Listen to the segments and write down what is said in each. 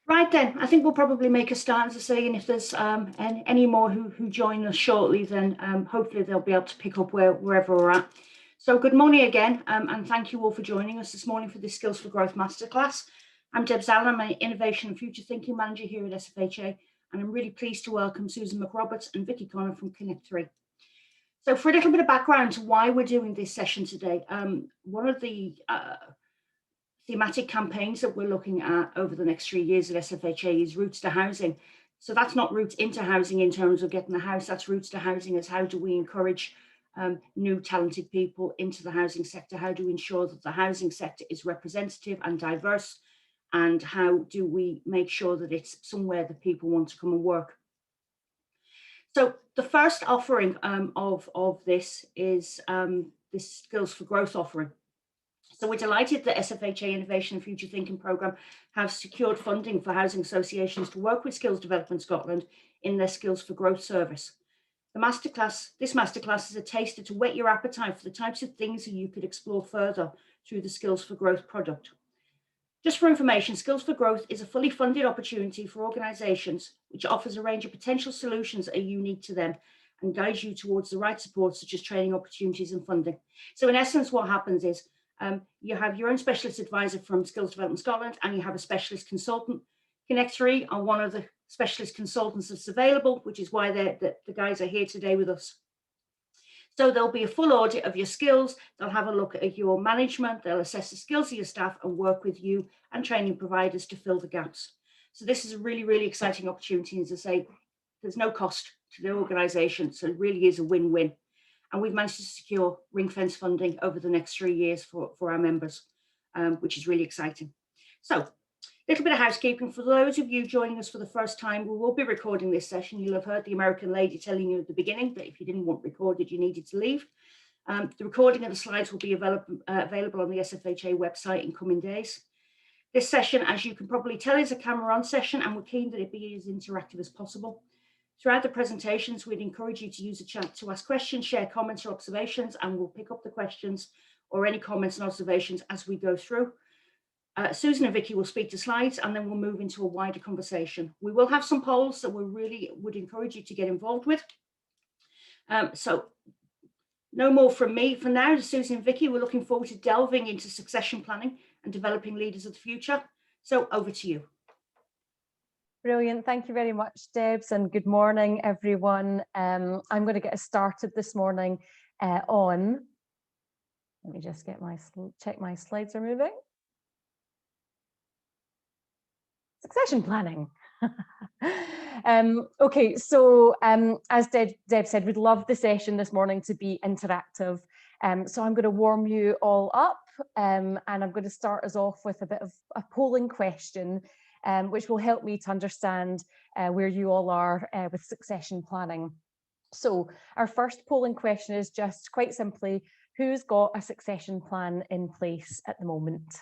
Right then, I think we'll probably make a start, as I say, and if there's any more who join us shortly, then hopefully they'll be able to pick up wherever we're at. So good morning again, and thank you all for joining us this morning for this Skills for Growth Masterclass. I'm Deb Zallen, I'm an Innovation and Future Thinking Manager here at SFHA, and I'm really pleased to welcome Susan McRoberts and Vicky Connor from Connect 3. So for a little bit of background to why we're doing this session today, one of the thematic campaigns that we're looking at over the next 3 years at SFHA is Routes to Housing. So that's not routes into housing in terms of getting a house, that's routes to housing as how do we encourage new talented people into the housing sector? How do we ensure that the housing sector is representative and diverse? And how do we make sure that it's somewhere that people want to come and work? So the first offering of this is this Skills for Growth offering. So we're delighted that SFHA Innovation and Future Thinking Programme have secured funding for housing associations to work with Skills Development Scotland in their Skills for Growth service. This masterclass is a taster to whet your appetite for the types of things that you could explore further through the Skills for Growth product. Just for information, Skills for Growth is a fully funded opportunity for organisations which offers a range of potential solutions that are unique to them and guides you towards the right support such as training opportunities and funding. So in essence, what happens is you have your own specialist advisor from Skills Development Scotland and you have a specialist consultant. Connect 3 are one of the specialist consultants that's available, which is why the guys are here today with us. So there'll be a full audit of your skills, they'll have a look at your management, they'll assess the skills of your staff and work with you and training providers to fill the gaps. So this is a really, really exciting opportunity. As I say, there's no cost to the organisation, so it really is a win-win. And we've managed to secure ring-fence funding over the next 3 years for our members, which is really exciting. So a little bit of housekeeping. For those of you joining us for the first time, we will be recording this session. You'll have heard the American lady telling you at the beginning that if you didn't want recorded, you needed to leave. The recording of the slides will be available on the SFHA website in coming days. This session, as you can probably tell, is a camera on session and we're keen that it be as interactive as possible. Throughout the presentations, we'd encourage you to use the chat to ask questions, share comments or observations, and we'll pick up the questions or any comments and observations as we go through. Susan and Vicky will speak to slides and then we'll move into a wider conversation. We will have some polls that we really would encourage you to get involved with. So no more from me for now. Susan and Vicky, we're looking forward to delving into succession planning and developing leaders of the future. So over to you. Brilliant. Thank you very much, Debs, and good morning, everyone. I'm going to get us started this morning on, let me just get check my slides are moving. Succession planning. Okay, so as Deb said, we'd love the session this morning to be interactive. So I'm going to warm you all up and I'm going to start us off with a bit of a polling question, which will help me to understand where you all are with succession planning. So our first polling question is just quite simply, who's got a succession plan in place at the moment?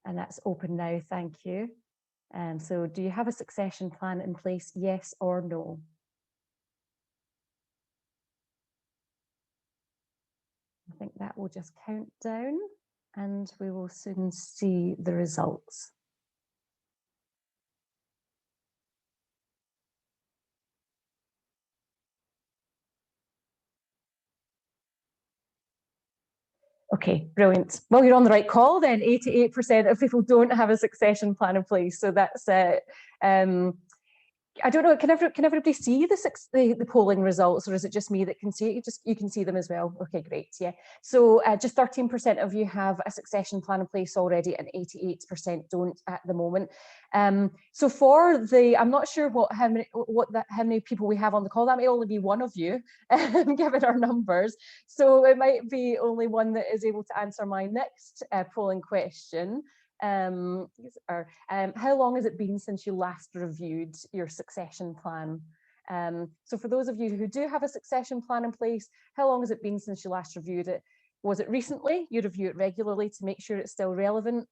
And that's open now, thank you. So do you have a succession plan in place, yes or no? I think that will just count down and we will soon see the results. Okay, brilliant. Well, you're on the right call then. 88% of people don't have a succession plan in place. So that's I don't know, can everybody see the polling results, or is it just me that can see it? You can see them as well. Okay, great, yeah. So just 13% of you have a succession plan in place already and 88% don't at the moment. So for I'm not sure how many people we have on the call. That may only be one of you, given our numbers. So it might be only one that is able to answer my next polling question. How long has it been since you last reviewed your succession plan? So for those of you who do have a succession plan in place, how long has it been since you last reviewed it? Was it recently? You review it regularly to make sure it's still relevant.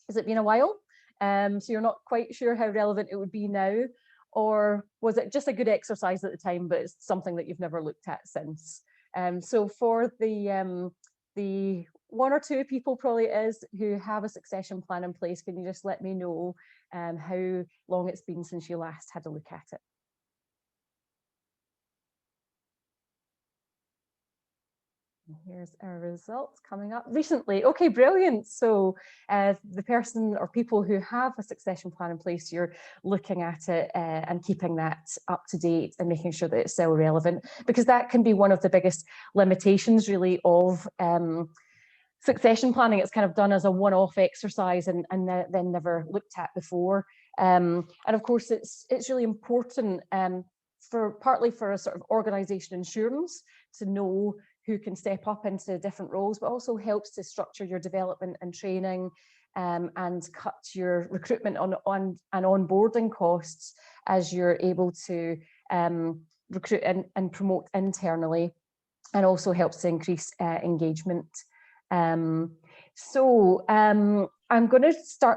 Has it been a while? So you're not quite sure how relevant it would be now, or was it just a good exercise at the time, but it's something that you've never looked at since? So for the one or two people probably it is who have a succession plan in place. Can you just let me know how long it's been since you last had a look at it? Here's our results coming up recently. Okay, brilliant. So the person or people who have a succession plan in place, you're looking at it and keeping that up to date and making sure that it's still relevant, because that can be one of the biggest limitations really of succession planning. It's kind of done as a one-off exercise and then never looked at before. And of course, it's really important partly for a sort of organisation insurance to know who can step up into different roles, but also helps to structure your development and training and cut your recruitment and onboarding costs as you're able to recruit and promote internally, and also helps to increase engagement. So I'm going to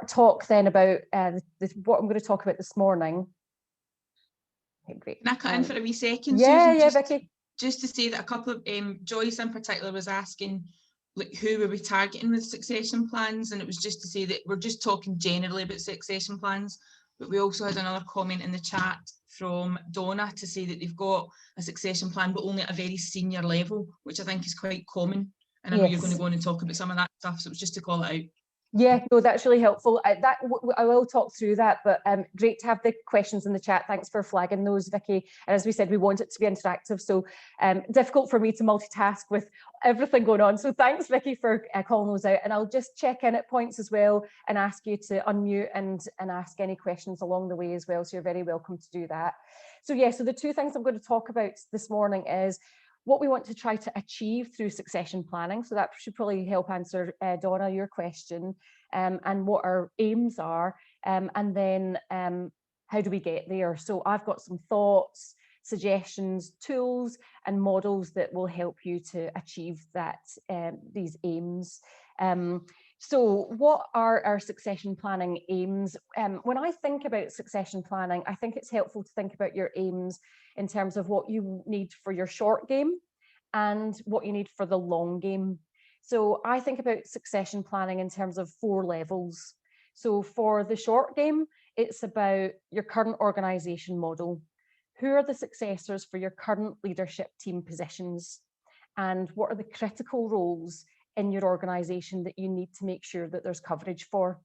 talk then about what I'm going to talk about this morning. Okay, great. Can I cut in for a wee second, yeah, Susan? Yeah, Vicky. Just to say that a couple of, Joyce in particular was asking like who were we targeting with succession plans, and it was just to say that we're just talking generally about succession plans, but we also had another comment in the chat from Donna to say that they've got a succession plan but only at a very senior level, which I think is quite common, and I know you're going to go on and talk about some of that stuff, so it was just to call it out. Yeah, no, that's really helpful. I will talk through that, but great to have the questions in the chat. Thanks for flagging those, Vicky. And as we said, we want it to be interactive, so difficult for me to multitask with everything going on. So thanks, Vicky, for calling those out. And I'll just check in at points as well and ask you to unmute and ask any questions along the way as well. So you're very welcome to do that. So yeah, so the two things I'm going to talk about this morning is what we want to try to achieve through succession planning. So that should probably help answer, Donna, your question, and what our aims are, and then how do we get there? So I've got some thoughts, suggestions, tools, and models that will help you to achieve that, these aims. So what are our succession planning aims? When I think about succession planning, I think it's helpful to think about your aims in terms of what you need for your short game and what you need for the long game. So I think about succession planning in terms of 4 levels. So for the short game, it's about your current organisation model. Who are the successors for your current leadership team positions? And what are the critical roles in your organisation that you need to make sure that there's coverage for?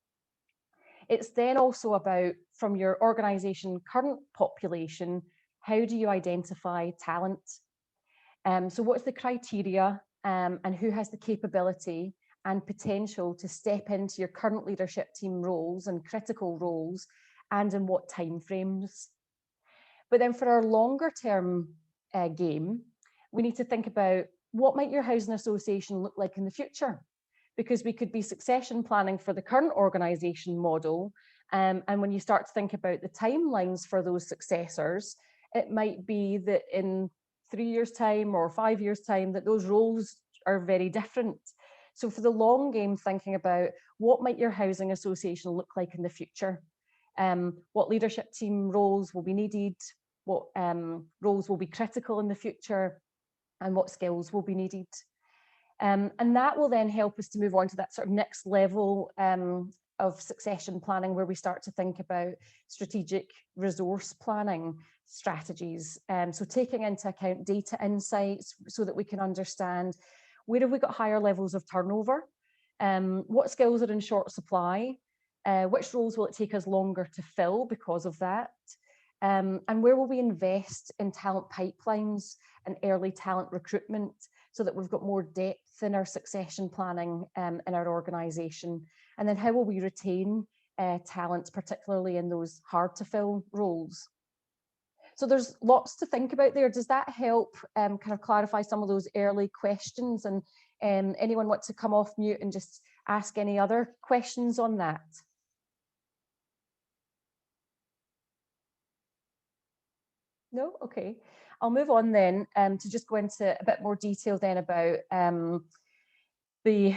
It's then also about, from your organisation current population, how do you identify talent? So what's the criteria and who has the capability and potential to step into your current leadership team roles and critical roles, and in what timeframes? But then for our longer term game, we need to think about what might your housing association look like in the future? Because we could be succession planning for the current organisation model, and when you start to think about the timelines for those successors, it might be that in 3 years' time or 5 years' time that those roles are very different. So for the long game, thinking about what might your housing association look like in the future? What leadership team roles will be needed? What roles will be critical in the future? And what skills will be needed? And that will then help us to move on to that sort of next level of succession planning, where we start to think about strategic resource planning strategies. So taking into account data insights so that we can understand where have we got higher levels of turnover, what skills are in short supply, which roles will it take us longer to fill because of that, and where will we invest in talent pipelines and early talent recruitment so that we've got more depth in our succession planning in our organisation. And then how will we retain talent, particularly in those hard to fill roles? So there's lots to think about there. Does that help kind of clarify some of those early questions? And anyone want to come off mute and just ask any other questions on that? No? Okay. I'll move on then to just go into a bit more detail then about the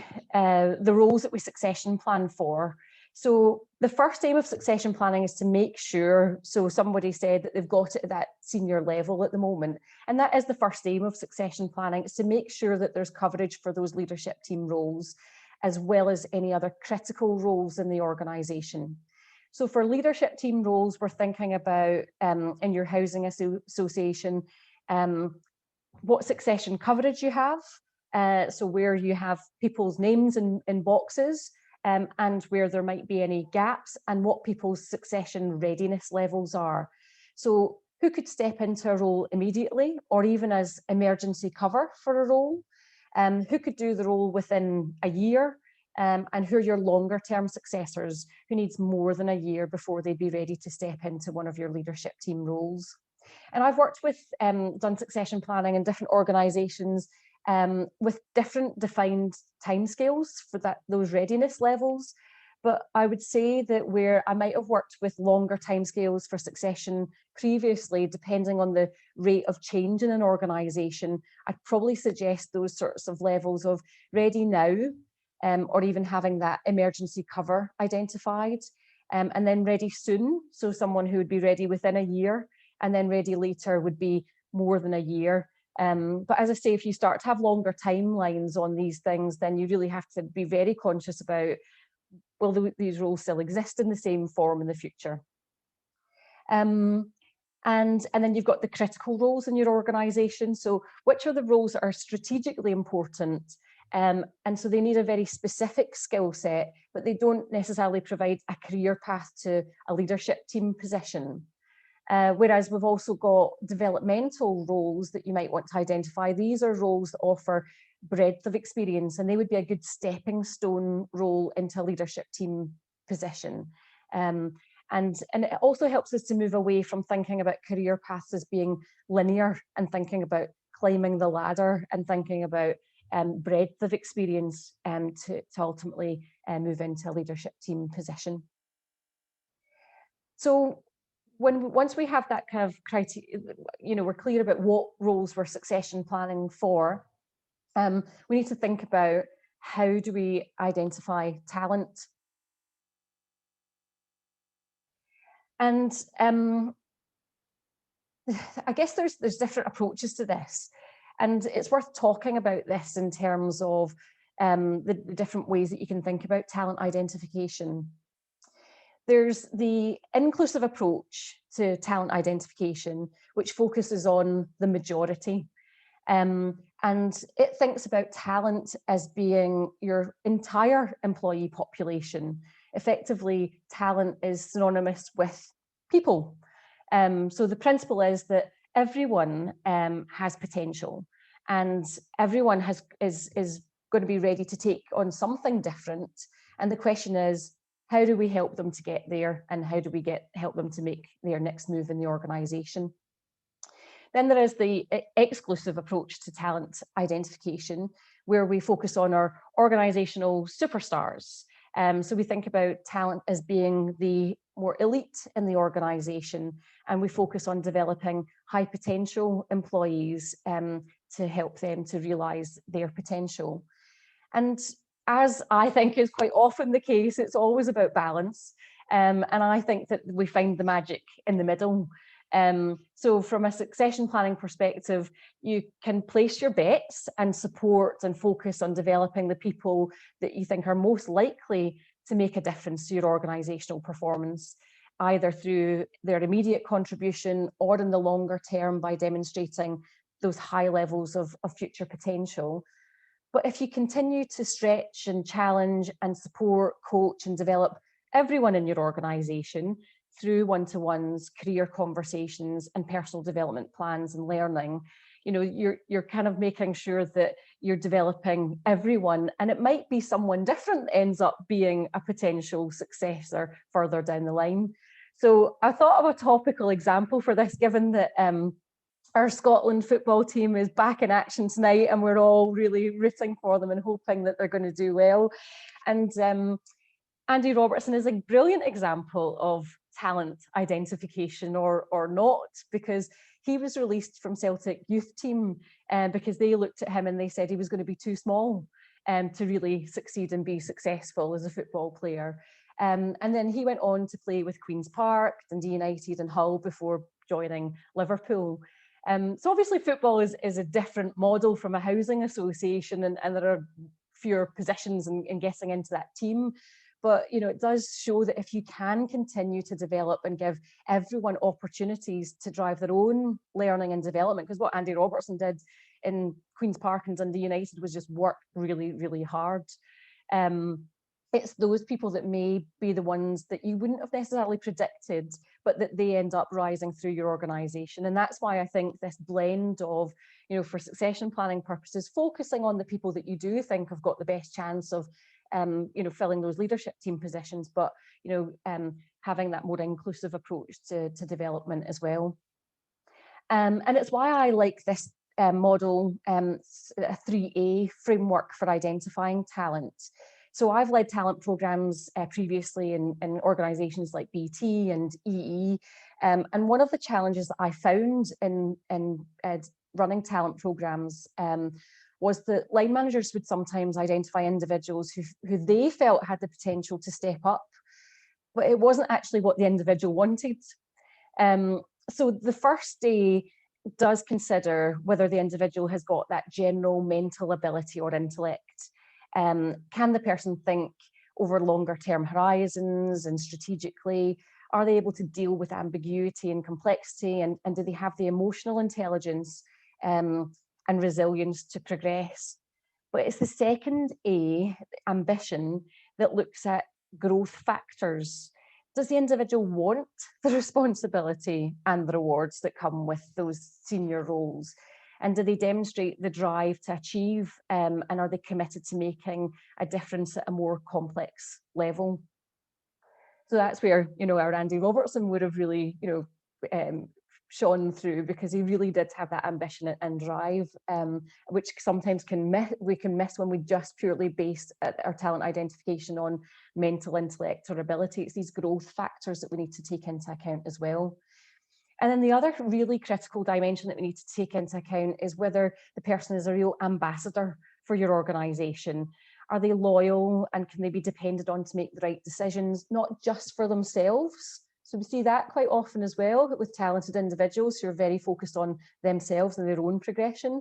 roles that we succession plan for. So the first aim of succession planning is to make sure, so somebody said that they've got it at that senior level at the moment, and that is the first aim of succession planning, is to make sure that there's coverage for those leadership team roles, as well as any other critical roles in the organisation. So for leadership team roles, we're thinking about, in your housing association, what succession coverage you have, so where you have people's names in boxes, and where there might be any gaps, and what people's succession readiness levels are. So who could step into a role immediately, or even as emergency cover for a role? Who could do the role within a year? And who are your longer term successors, who needs more than a year before they'd be ready to step into one of your leadership team roles? And I've worked with, done succession planning in different organisations with different defined timescales for those readiness levels. But I would say that where I might have worked with longer timescales for succession previously, depending on the rate of change in an organisation, I'd probably suggest those sorts of levels of ready now, or even having that emergency cover identified, and then ready soon. So someone who would be ready within a year, and then ready later would be more than a year. But as I say, if you start to have longer timelines on these things, then you really have to be very conscious about, will these roles still exist in the same form in the future? And then you've got the critical roles in your organisation. So which are the roles that are strategically important? And so they need a very specific skill set, but they don't necessarily provide a career path to a leadership team position. Whereas we've also got developmental roles that you might want to identify. These are roles that offer breadth of experience, and they would be a good stepping stone role into a leadership team position. And it also helps us to move away from thinking about career paths as being linear, and thinking about climbing the ladder, and thinking about breadth of experience to ultimately move into a leadership team position. So once we have that kind of criteria, we're clear about what roles we're succession planning for, we need to think about how do we identify talent. And I guess there's different approaches to this, and it's worth talking about this in terms of the different ways that you can think about talent identification. There's the inclusive approach to talent identification, which focuses on the majority. And it thinks about talent as being your entire employee population. Effectively, talent is synonymous with people. So the principle is that everyone has potential, and everyone is going to be ready to take on something different. And the question is, how do we help them to get there, and how do we help them to make their next move in the organisation? Then there is the exclusive approach to talent identification, where we focus on our organisational superstars. So we think about talent as being the more elite in the organisation, and we focus on developing high potential employees to help them to realise their potential. And as I think is quite often the case, it's always about balance. And I think that we find the magic in the middle. So from a succession planning perspective, you can place your bets and support and focus on developing the people that you think are most likely to make a difference to your organisational performance, either through their immediate contribution or in the longer term by demonstrating those high levels of future potential. But if you continue to stretch and challenge and support, coach and develop everyone in your organisation through one-to-ones, career conversations and personal development plans and learning, you're kind of making sure that you're developing everyone, and it might be someone different ends up being a potential successor further down the line. So I thought of a topical example for this, given that our Scotland football team is back in action tonight, and we're all really rooting for them and hoping that they're going to do well. And Andy Robertson is a brilliant example of talent identification or not, because he was released from Celtic youth team because they looked at him and they said he was going to be too small to really succeed and be successful as a football player. And then he went on to play with Queen's Park, Dundee United and Hull before joining Liverpool. So obviously football is a different model from a housing association, and there are fewer positions in getting into that team. But it does show that if you can continue to develop and give everyone opportunities to drive their own learning and development, because what Andy Robertson did in Queen's Park and Dundee United was just work really, really hard. It's those people that may be the ones that you wouldn't have necessarily predicted, but that they end up rising through your organisation. And that's why I think this blend of, for succession planning purposes, focusing on the people that you do think have got the best chance of, filling those leadership team positions, but, having that more inclusive approach to development as well. And it's why I like this model, a 3A framework for identifying talent. So I've led talent programs previously in organisations like BT and EE. And one of the challenges that I found in running talent programs was that line managers would sometimes identify individuals who they felt had the potential to step up, but it wasn't actually what the individual wanted. So the first day does consider whether the individual has got that general mental ability or intellect. Can the person think over longer term horizons and strategically? Are they able to deal with ambiguity and complexity? And do they have the emotional intelligence and resilience to progress? But it's the second A, ambition, that looks at growth factors. Does the individual want the responsibility and the rewards that come with those senior roles? And do they demonstrate the drive to achieve, and are they committed to making a difference at a more complex level? So that's where, our Andy Robertson would have really, shone through, because he really did have that ambition and drive, which sometimes we can miss when we just purely base our talent identification on mental intellect or ability. It's these growth factors that we need to take into account as well. And then the other really critical dimension that we need to take into account is whether the person is a real ambassador for your organisation. Are they loyal, and can they be depended on to make the right decisions, not just for themselves? So we see that quite often as well with talented individuals who are very focused on themselves and their own progression,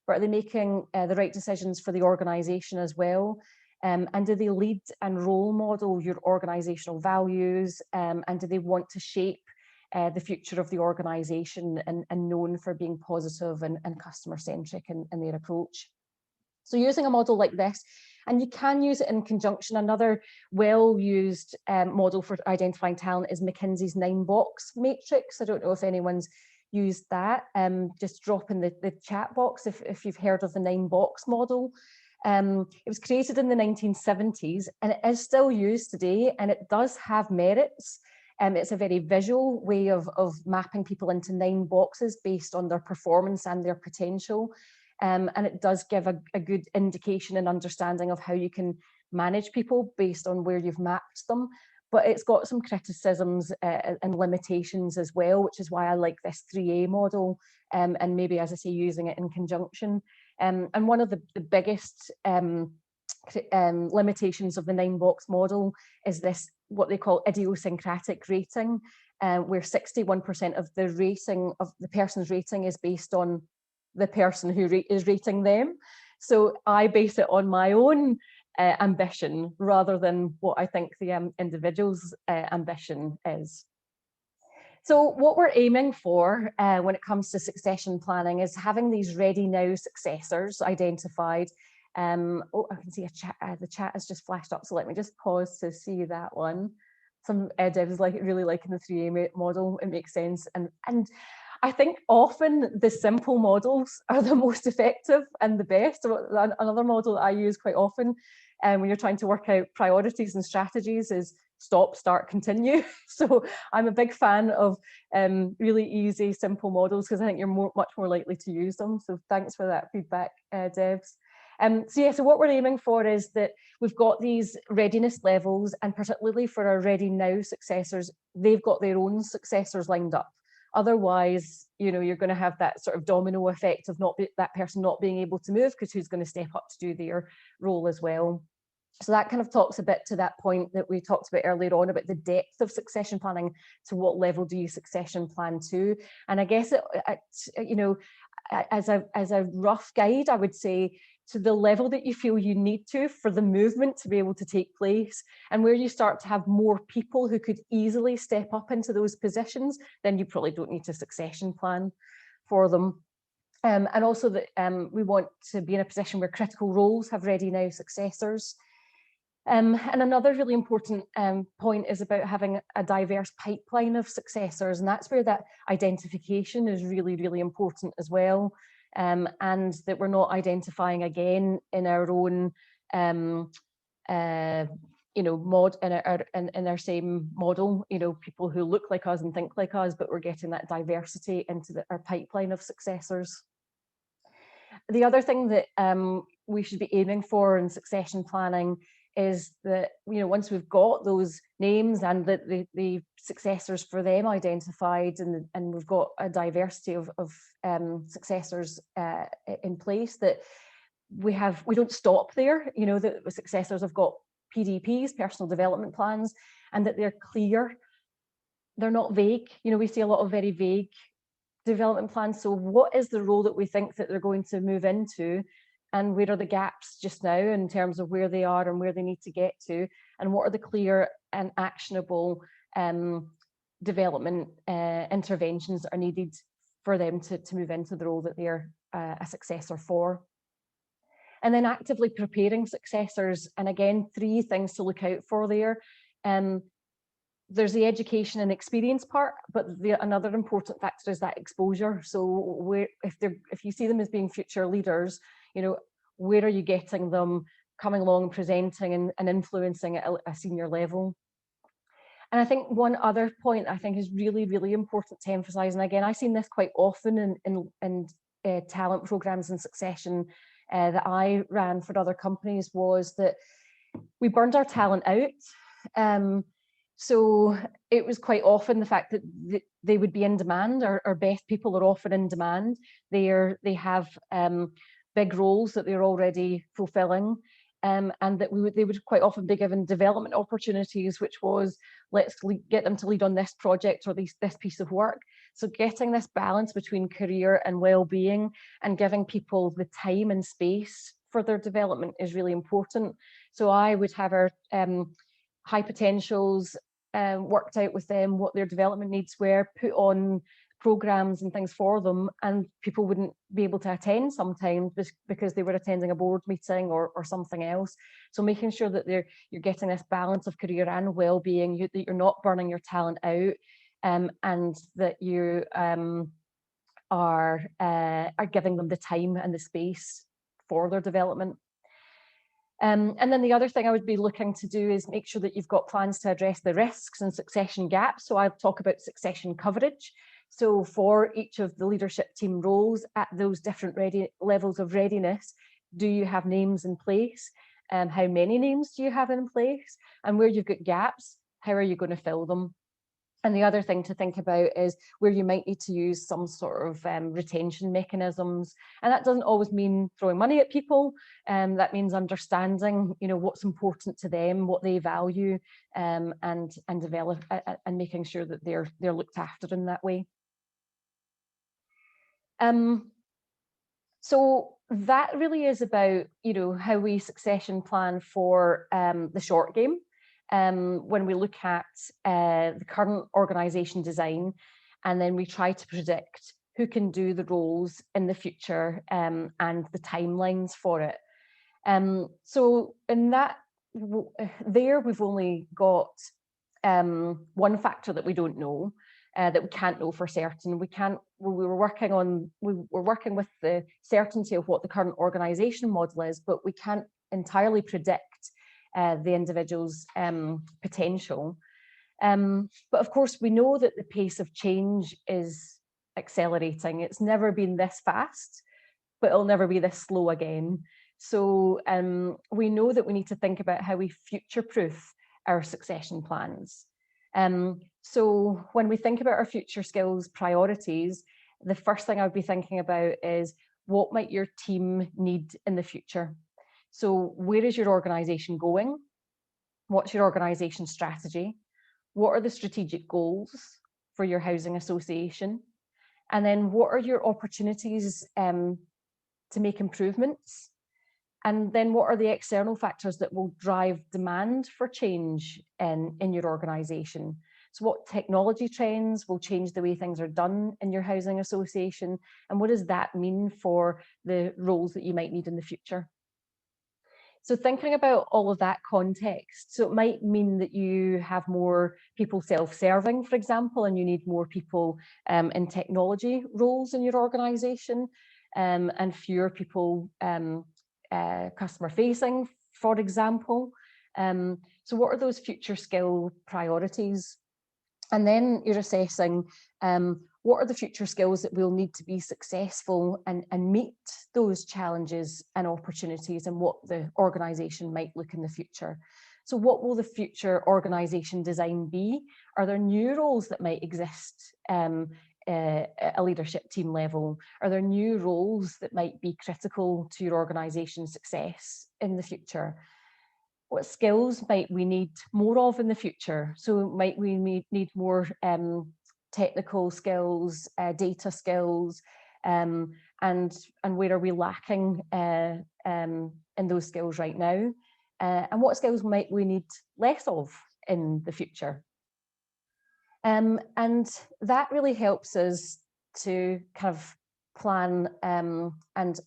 but are they making the right decisions for the organisation as well? And do they lead and role model your organisational values? And do they want to shape the future of the organisation and known for being positive and customer centric in their approach? So using a model like this, and you can use it in conjunction. Another well-used model for identifying talent is McKinsey's 9-box matrix. I don't know if anyone's used that. Just drop in the chat box if you've heard of the 9-box model. It was created in the 1970s and it is still used today, and it does have merits. It's a very visual way of mapping people into 9 boxes based on their performance and their potential. And it does give a good indication and understanding of how you can manage people based on where you've mapped them. But it's got some criticisms and limitations as well, which is why I like this 3A model, and maybe, as I say, using it in conjunction. And one of the biggest limitations of the 9-box model is this, what they call idiosyncratic rating, where 61% of the rating of the person's rating is based on the person who is rating them. So I base it on my own ambition rather than what I think the individual's ambition is. So what we're aiming for when it comes to succession planning is having these ready now successors identified. Oh, I can see the chat has just flashed up, so let me just pause to see that one. Some devs really liking the 3A model. It makes sense, and I think often the simple models are the most effective and the best. Another model that I use quite often when you're trying to work out priorities and strategies is stop, start, continue. So I'm a big fan of really easy, simple models, because I think you're much more likely to use them. So thanks for that feedback, Debs. So what we're aiming for is that we've got these readiness levels, and particularly for our ready now successors, they've got their own successors lined up. Otherwise, you're going to have that sort of domino effect of that person not being able to move, because who's going to step up to do their role as well. So that kind of talks a bit to that point that we talked about earlier on about the depth of succession planning. To what level do you succession plan to? And I guess you know, as a rough guide, I would say to the level that you feel you need to for the movement to be able to take place, and where you start to have more people who could easily step up into those positions, then you probably don't need to succession plan for them. And also that we want to be in a position where critical roles have ready now successors. And another really important point is about having a diverse pipeline of successors, and that's where that identification is really, really important as well, and that we're not identifying again in our own, you know, in our same model, you know, people who look like us and think like us, but we're getting that diversity into our pipeline of successors. The other thing that we should be aiming for in succession planning is that, you know, once we've got those names and the successors for them identified, and we've got a diversity of successors in place, that we don't stop there, you know, that the successors have got PDPs, personal development plans, and that they're clear, they're not vague. You know, we see a lot of very vague development plans. So what is the role that we think that they're going to move into, and where are the gaps just now in terms of where they are and where they need to get to, and what are the clear and actionable development interventions that are needed for them to move into the role that they're a successor for. And then actively preparing successors, and again, 3 things to look out for there. There's the education and experience part, but another important factor is that exposure. So if you see them as being future leaders, you know, where are you getting them coming along, presenting and influencing at a senior level? And I think one other point I think is really, really important to emphasize, and again, I've seen this quite often in talent programs and succession that I ran for other companies, was that we burned our talent out. So it was quite often the fact that they would be in demand. Our best people are often in demand. They have big roles that they're already fulfilling, and that they would quite often be given development opportunities, which was, let's get them to lead on this project or this piece of work. So getting this balance between career and well-being and giving people the time and space for their development is really important. So I would have our high potentials worked out with them what their development needs were, put on programs and things for them, and people wouldn't be able to attend sometimes because they were attending a board meeting or something else. So making sure that you're getting this balance of career and well-being, that you're not burning your talent out, and that you are giving them the time and the space for their development. And then the other thing I would be looking to do is make sure that you've got plans to address the risks and succession gaps. So I'll talk about succession coverage. So for each of the leadership team roles at those different levels of readiness, do you have names in place? How many names do you have in place? And where you've got gaps, how are you going to fill them? And the other thing to think about is where you might need to use some sort of retention mechanisms. And that doesn't always mean throwing money at people. That means understanding, you know, what's important to them, what they value, and develop and making sure that they're looked after in that way. So that really is about, you know, how we succession plan for the short game. When we look at the current organisation design, and then we try to predict who can do the roles in the future and the timelines for it. So in that, there we've only got one factor that we don't know, that we can't know for certain. We're working with the certainty of what the current organisation model is, but we can't entirely predict the individual's potential. But of course, we know that the pace of change is accelerating. It's never been this fast, but it'll never be this slow again. So we know that we need to think about how we future-proof our succession plans. So when we think about our future skills priorities, the first thing I would be thinking about is, what might your team need in the future? So where is your organisation going? What's your organisation strategy? What are the strategic goals for your housing association? And then what are your opportunities to make improvements? And then what are the external factors that will drive demand for change in your organisation? So what technology trends will change the way things are done in your housing association? And what does that mean for the roles that you might need in the future? So thinking about all of that context, so it might mean that you have more people self-serving, for example, and you need more people in technology roles in your organisation, and fewer people customer facing, for example. So what are those future skill priorities? And then you're assessing what are the future skills that we'll need to be successful and meet those challenges and opportunities, and what the organisation might look in the future. So what will the future organisation design be? Are there new roles that might exist at a leadership team level? Are there new roles that might be critical to your organisation's success in the future? What skills might we need more of in the future? So might we need more technical skills, data skills, and where are we lacking in those skills right now? And what skills might we need less of in the future? And that really helps us to kind of plan and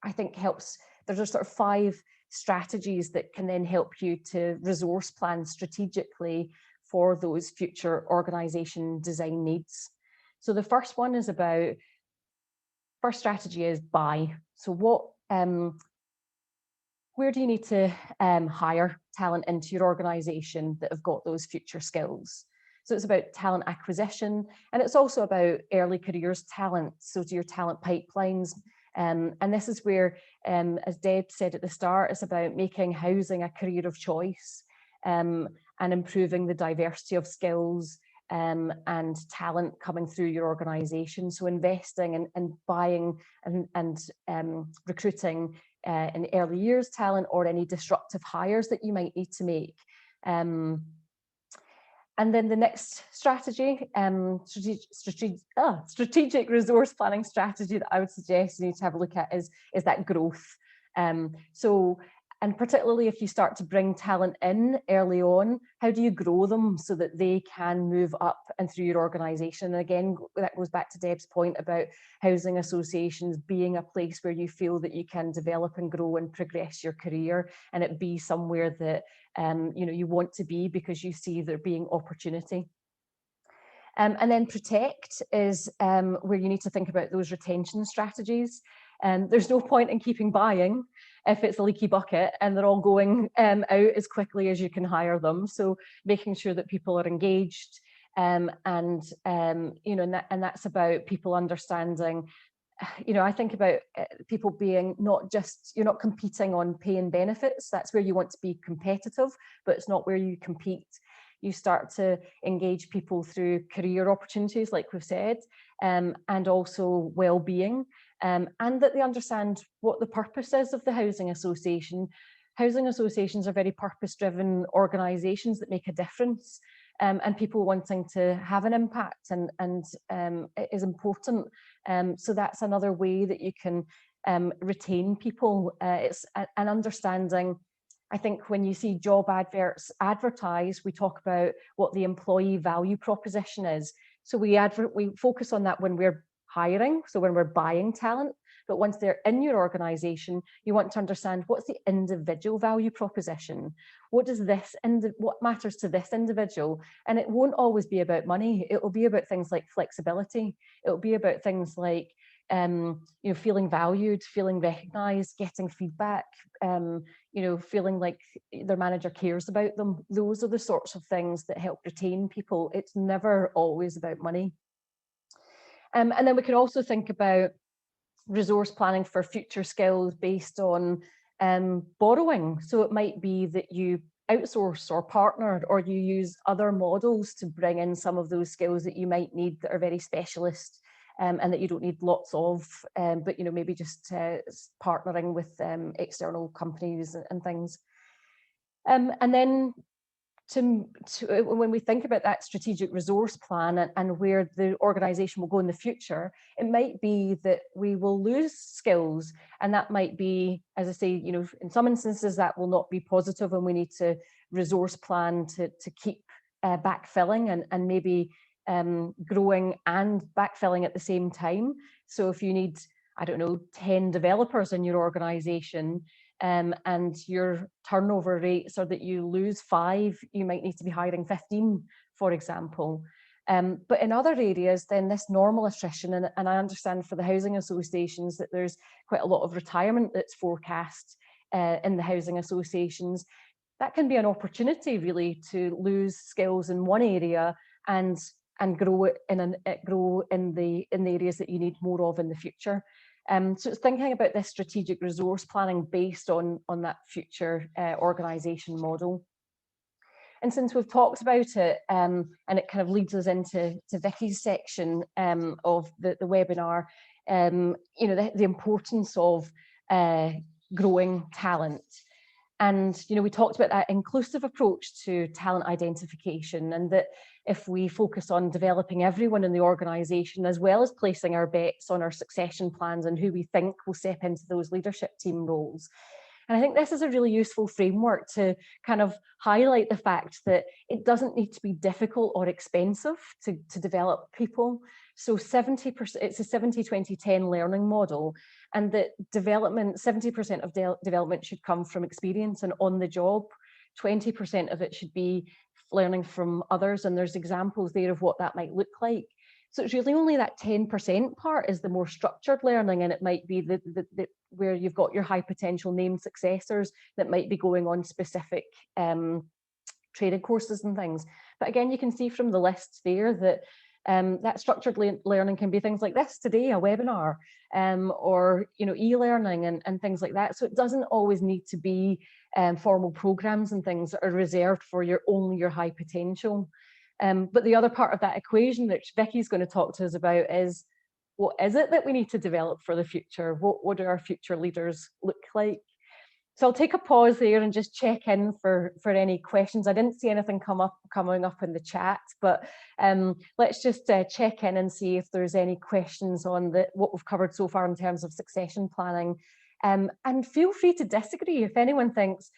I think helps. There's a sort of 5 strategies that can then help you to resource plan strategically for those future organisation design needs. So the first one is about, first strategy is buy. So what, where do you need to hire talent into your organisation that have got those future skills? So it's about talent acquisition, and it's also about early careers talent. So to your talent pipelines. And this is where, as Deb said at the start, it's about making housing a career of choice, and improving the diversity of skills and talent coming through your organisation. So investing and buying and recruiting in early years talent, or any disruptive hires that you might need to make. And then the next strategy, strategic resource planning strategy that I would suggest you need to have a look at is that growth. And particularly if you start to bring talent in early on, how do you grow them so that they can move up and through your organisation? And again, that goes back to Deb's point about housing associations being a place where you feel that you can develop and grow and progress your career, and it be somewhere that you want to be because you see there being opportunity. And then protect is where you need to think about those retention strategies. There's no point in keeping buying if it's a leaky bucket and they're all going out as quickly as you can hire them. So making sure that people are engaged, and that's about people understanding. I think about people being not just, you're not competing on pay and benefits. That's where you want to be competitive, but it's not where you compete. You start to engage people through career opportunities, like we've said, and also well-being, and that they understand what the purpose is of the housing association. Housing associations are very purpose-driven organisations that make a difference, and people wanting to have an impact, and it is important. So that's another way that you can retain people. It's an understanding. I think when you see job adverts advertised, we talk about what the employee value proposition is. So we focus on that when we're hiring, so when we're buying talent. But once they're in your organisation, you want to understand what's the individual value proposition. What matters to this individual? And it won't always be about money. It will be about things like flexibility. It will be about things like feeling valued, feeling recognised, getting feedback, feeling like their manager cares about them. Those are the sorts of things that help retain people. It's never always about money. And then we can also think about resource planning for future skills based on borrowing. So it might be that you outsource or partner, or you use other models to bring in some of those skills that you might need that are very specialist and that you don't need lots of, but maybe just partnering with external companies and things. And then when we think about that strategic resource plan and where the organisation will go in the future, it might be that we will lose skills, and that might be, as I say, in some instances that will not be positive, and we need to resource plan to keep backfilling and maybe growing and backfilling at the same time. So if you need, I don't know, 10 developers in your organisation, and your turnover rates are that you lose 5, you might need to be hiring 15, for example. But in other areas, then this normal attrition, and I understand for the housing associations that there's quite a lot of retirement that's forecast in the housing associations. That can be an opportunity really to lose skills in one area and grow in the areas that you need more of in the future. So it's thinking about this strategic resource planning based on that future organisation model. And since we've talked about it, and it kind of leads us into Vicky's section of the webinar, the importance of growing talent. And we talked about that inclusive approach to talent identification, and that if we focus on developing everyone in the organisation, as well as placing our bets on our succession plans and who we think will step into those leadership team roles. And I think this is a really useful framework to kind of highlight the fact that it doesn't need to be difficult or expensive to develop people. So 70%, it's a 70-20-10 learning model, and that development, 70% of development should come from experience and on the job. 20% of it should be learning from others, and there's examples there of what that might look like. So it's really only that 10% part is the more structured learning, and it might be where you've got your high potential named successors that might be going on specific training courses and things. But again, you can see from the list there that that structured learning can be things like this today, a webinar, or e-learning and things like that. So it doesn't always need to be formal programs and things that are reserved for only your high potential. But the other part of that equation, which Vicky's going to talk to us about, is what is it that we need to develop for the future? What do our future leaders look like? So I'll take a pause there and just check in for any questions. I didn't see anything coming up in the chat, but let's just check in and see if there's any questions on what we've covered so far in terms of succession planning. And feel free to disagree if anyone thinks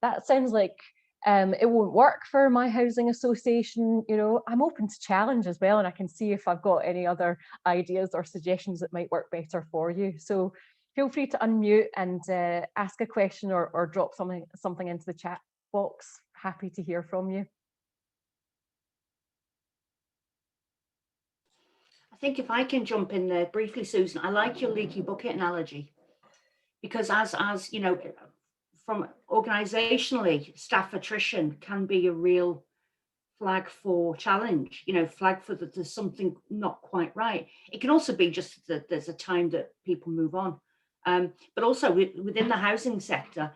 that sounds like it won't work for my housing association. I'm open to challenge as well, and I can see if I've got any other ideas or suggestions that might work better for you. So feel free to unmute and ask a question or drop something into the chat box. Happy to hear from you. I think if I can jump in there briefly, Susan, I like your leaky bucket analogy, because as you know, from organisationally, staff attrition can be a real flag for challenge, flag for that there's something not quite right. It can also be just that there's a time that people move on. But also within the housing sector,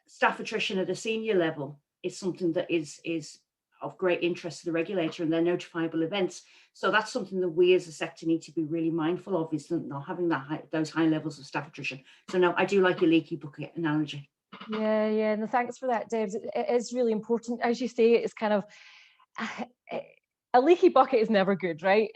staff attrition at a senior level is something that is of great interest to the regulator, and they're notifiable events. So that's something that we as a sector need to be really mindful of, is not having those high levels of staff attrition. So no, I do like your leaky bucket analogy. Yeah, no, thanks for that, Debs. It is really important. As you say, it's kind of a leaky bucket is never good, right?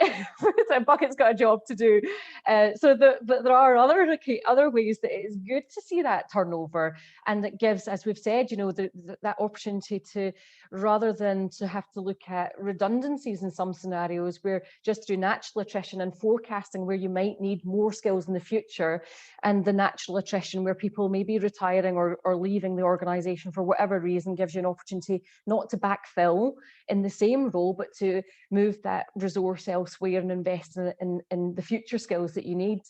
A bucket's got a job to do. But there are other ways that it is good to see that turnover, and it gives, as we've said, that opportunity to, rather than to have to look at redundancies in some scenarios, where just through natural attrition and forecasting where you might need more skills in the future, and the natural attrition where people may be retiring or leaving the organisation for whatever reason, gives you an opportunity not to backfill in the same role, but to move that resource elsewhere and invest in the future skills that you need.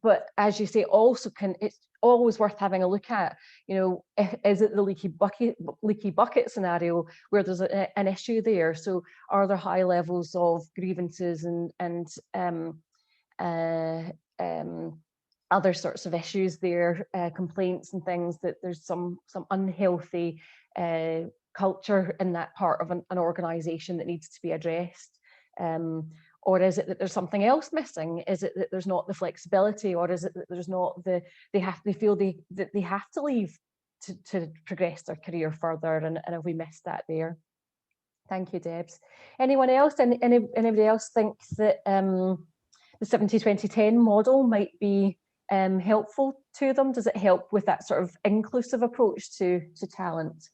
But as you say, also it's always worth having a look at, is it the leaky bucket scenario where there's an issue there? So are there high levels of grievances and other sorts of issues there, complaints and things, that there's some unhealthy culture in that part of an organisation that needs to be addressed? Or is it that there's something else missing? Is it that there's not the flexibility, or is it that there's not the, they feel that they have to leave to progress their career further, and have we missed that there? Thank you, Debs. Anyone else? Anybody else think that the 70-20-10 model might be helpful to them? Does it help with that sort of inclusive approach to talent?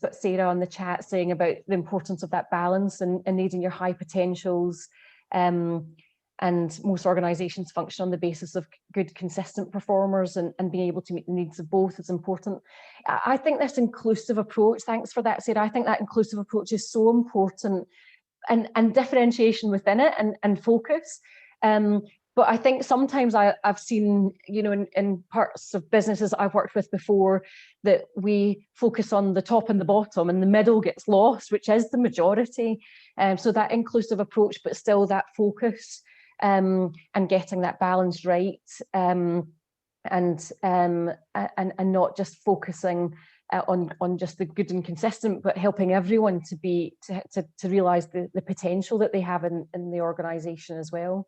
But Sarah on the chat saying about the importance of that balance and needing your high potentials, and most organisations function on the basis of good, consistent performers, and being able to meet the needs of both is important. I think this inclusive approach, thanks for that, Sarah, I think that inclusive approach is so important, and differentiation within it, and focus. But I think sometimes I've seen, you know, in parts of businesses I've worked with before, that we focus on the top and the bottom, and the middle gets lost, which is the majority. So that inclusive approach, but still that focus, and getting that balance right, and not just focusing on just the good and consistent, but helping everyone to realise the potential that they have in the organisation as well.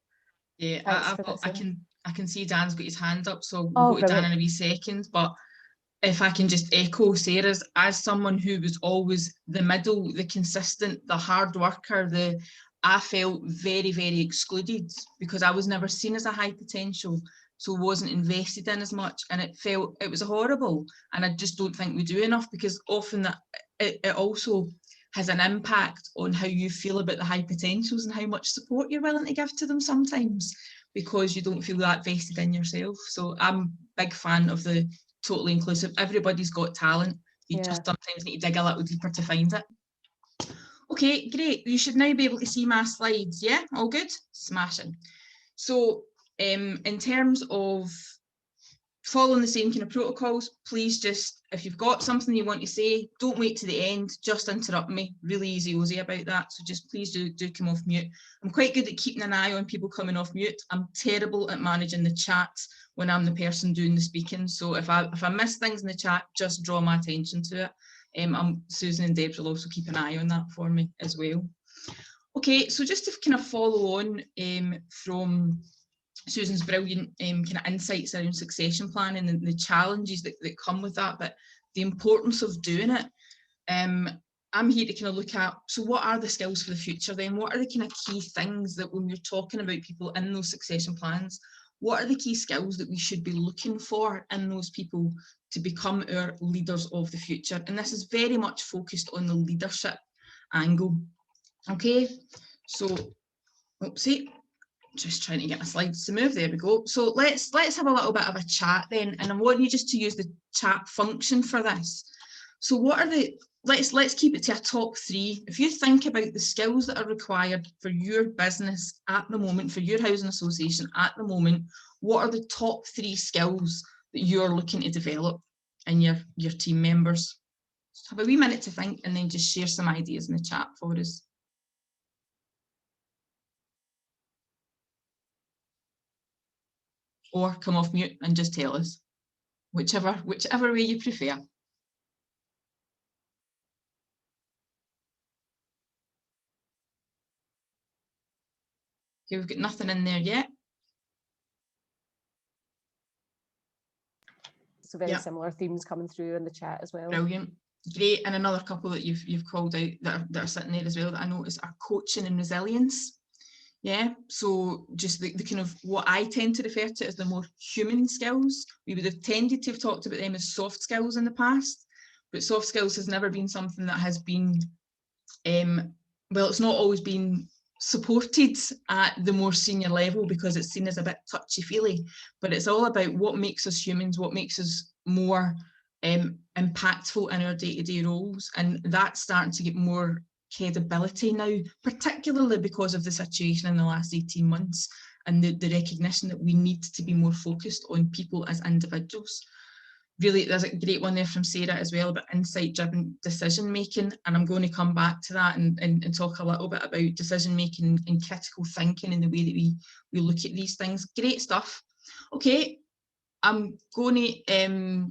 Yeah, I can see Dan's got his hand up, so Oh, we'll go to Dan in a wee second. But if I can just echo Sarah's, as someone who was always the middle, the consistent, the hard worker, I felt very, very excluded because I was never seen as a high potential, so wasn't invested in as much, and it was horrible. And I just don't think we do enough, because often that it also has an impact on how you feel about the high potentials and how much support you're willing to give to them sometimes, because you don't feel that vested in yourself. So I'm a big fan of the totally inclusive. Everybody's got talent. You just sometimes need to dig a little deeper to find it. Okay, great. You should now be able to see my slides. Yeah, all good? Smashing. So in terms of following the same kind of protocols, please just, if you've got something you want to say, don't wait to the end, just interrupt me. Really easy about that. So just please do come off mute. I'm quite good at keeping an eye on people coming off mute. I'm terrible at managing the chat when I'm the person doing the speaking. So if I miss things in the chat, just draw my attention to it. Susan and Debs will also keep an eye on that for me as well. Okay, so just to kind of follow on from Susan's brilliant kind of insights around succession planning and the challenges that come with that, but the importance of doing it. I'm here to kind of look at, so what are the skills for the future then? What are the kind of key things that when we're talking about people in those succession plans, what are the key skills that we should be looking for in those people to become our leaders of the future? And this is very much focused on the leadership angle. Okay, so, oopsie. Just trying to get my slides to move. There we go. So let's have a little bit of a chat then, and I want you just to use the chat function for this. So what are the, let's keep it to a top 3. If you think about the skills that are required for your business at the moment, for your housing association at the moment, what are the top 3 skills that you're looking to develop in your team members? Just have a wee minute to think, and then just share some ideas in the chat for us. Or come off mute and just tell us, whichever way you prefer. Okay, we've got nothing in there yet. So very similar themes coming through in the chat as well. Brilliant, great. And another couple that you've called out that are sitting there as well that I noticed are coaching and resilience. Yeah, so just the kind of what I tend to refer to as the more human skills. We would have tended to have talked about them as soft skills in the past, but soft skills has never been something that has been, well, it's not always been supported at the more senior level because it's seen as a bit touchy-feely, but it's all about what makes us humans, what makes us more impactful in our day-to-day roles, and that's starting to get more credibility now, particularly because of the situation in the last 18 months and the recognition that we need to be more focused on people as individuals. Really, there's a great one there from Sarah as well about insight-driven decision making, and I'm going to come back to that and talk a little bit about decision making and critical thinking and the way that we look at these things. Great stuff. Okay, I'm going to,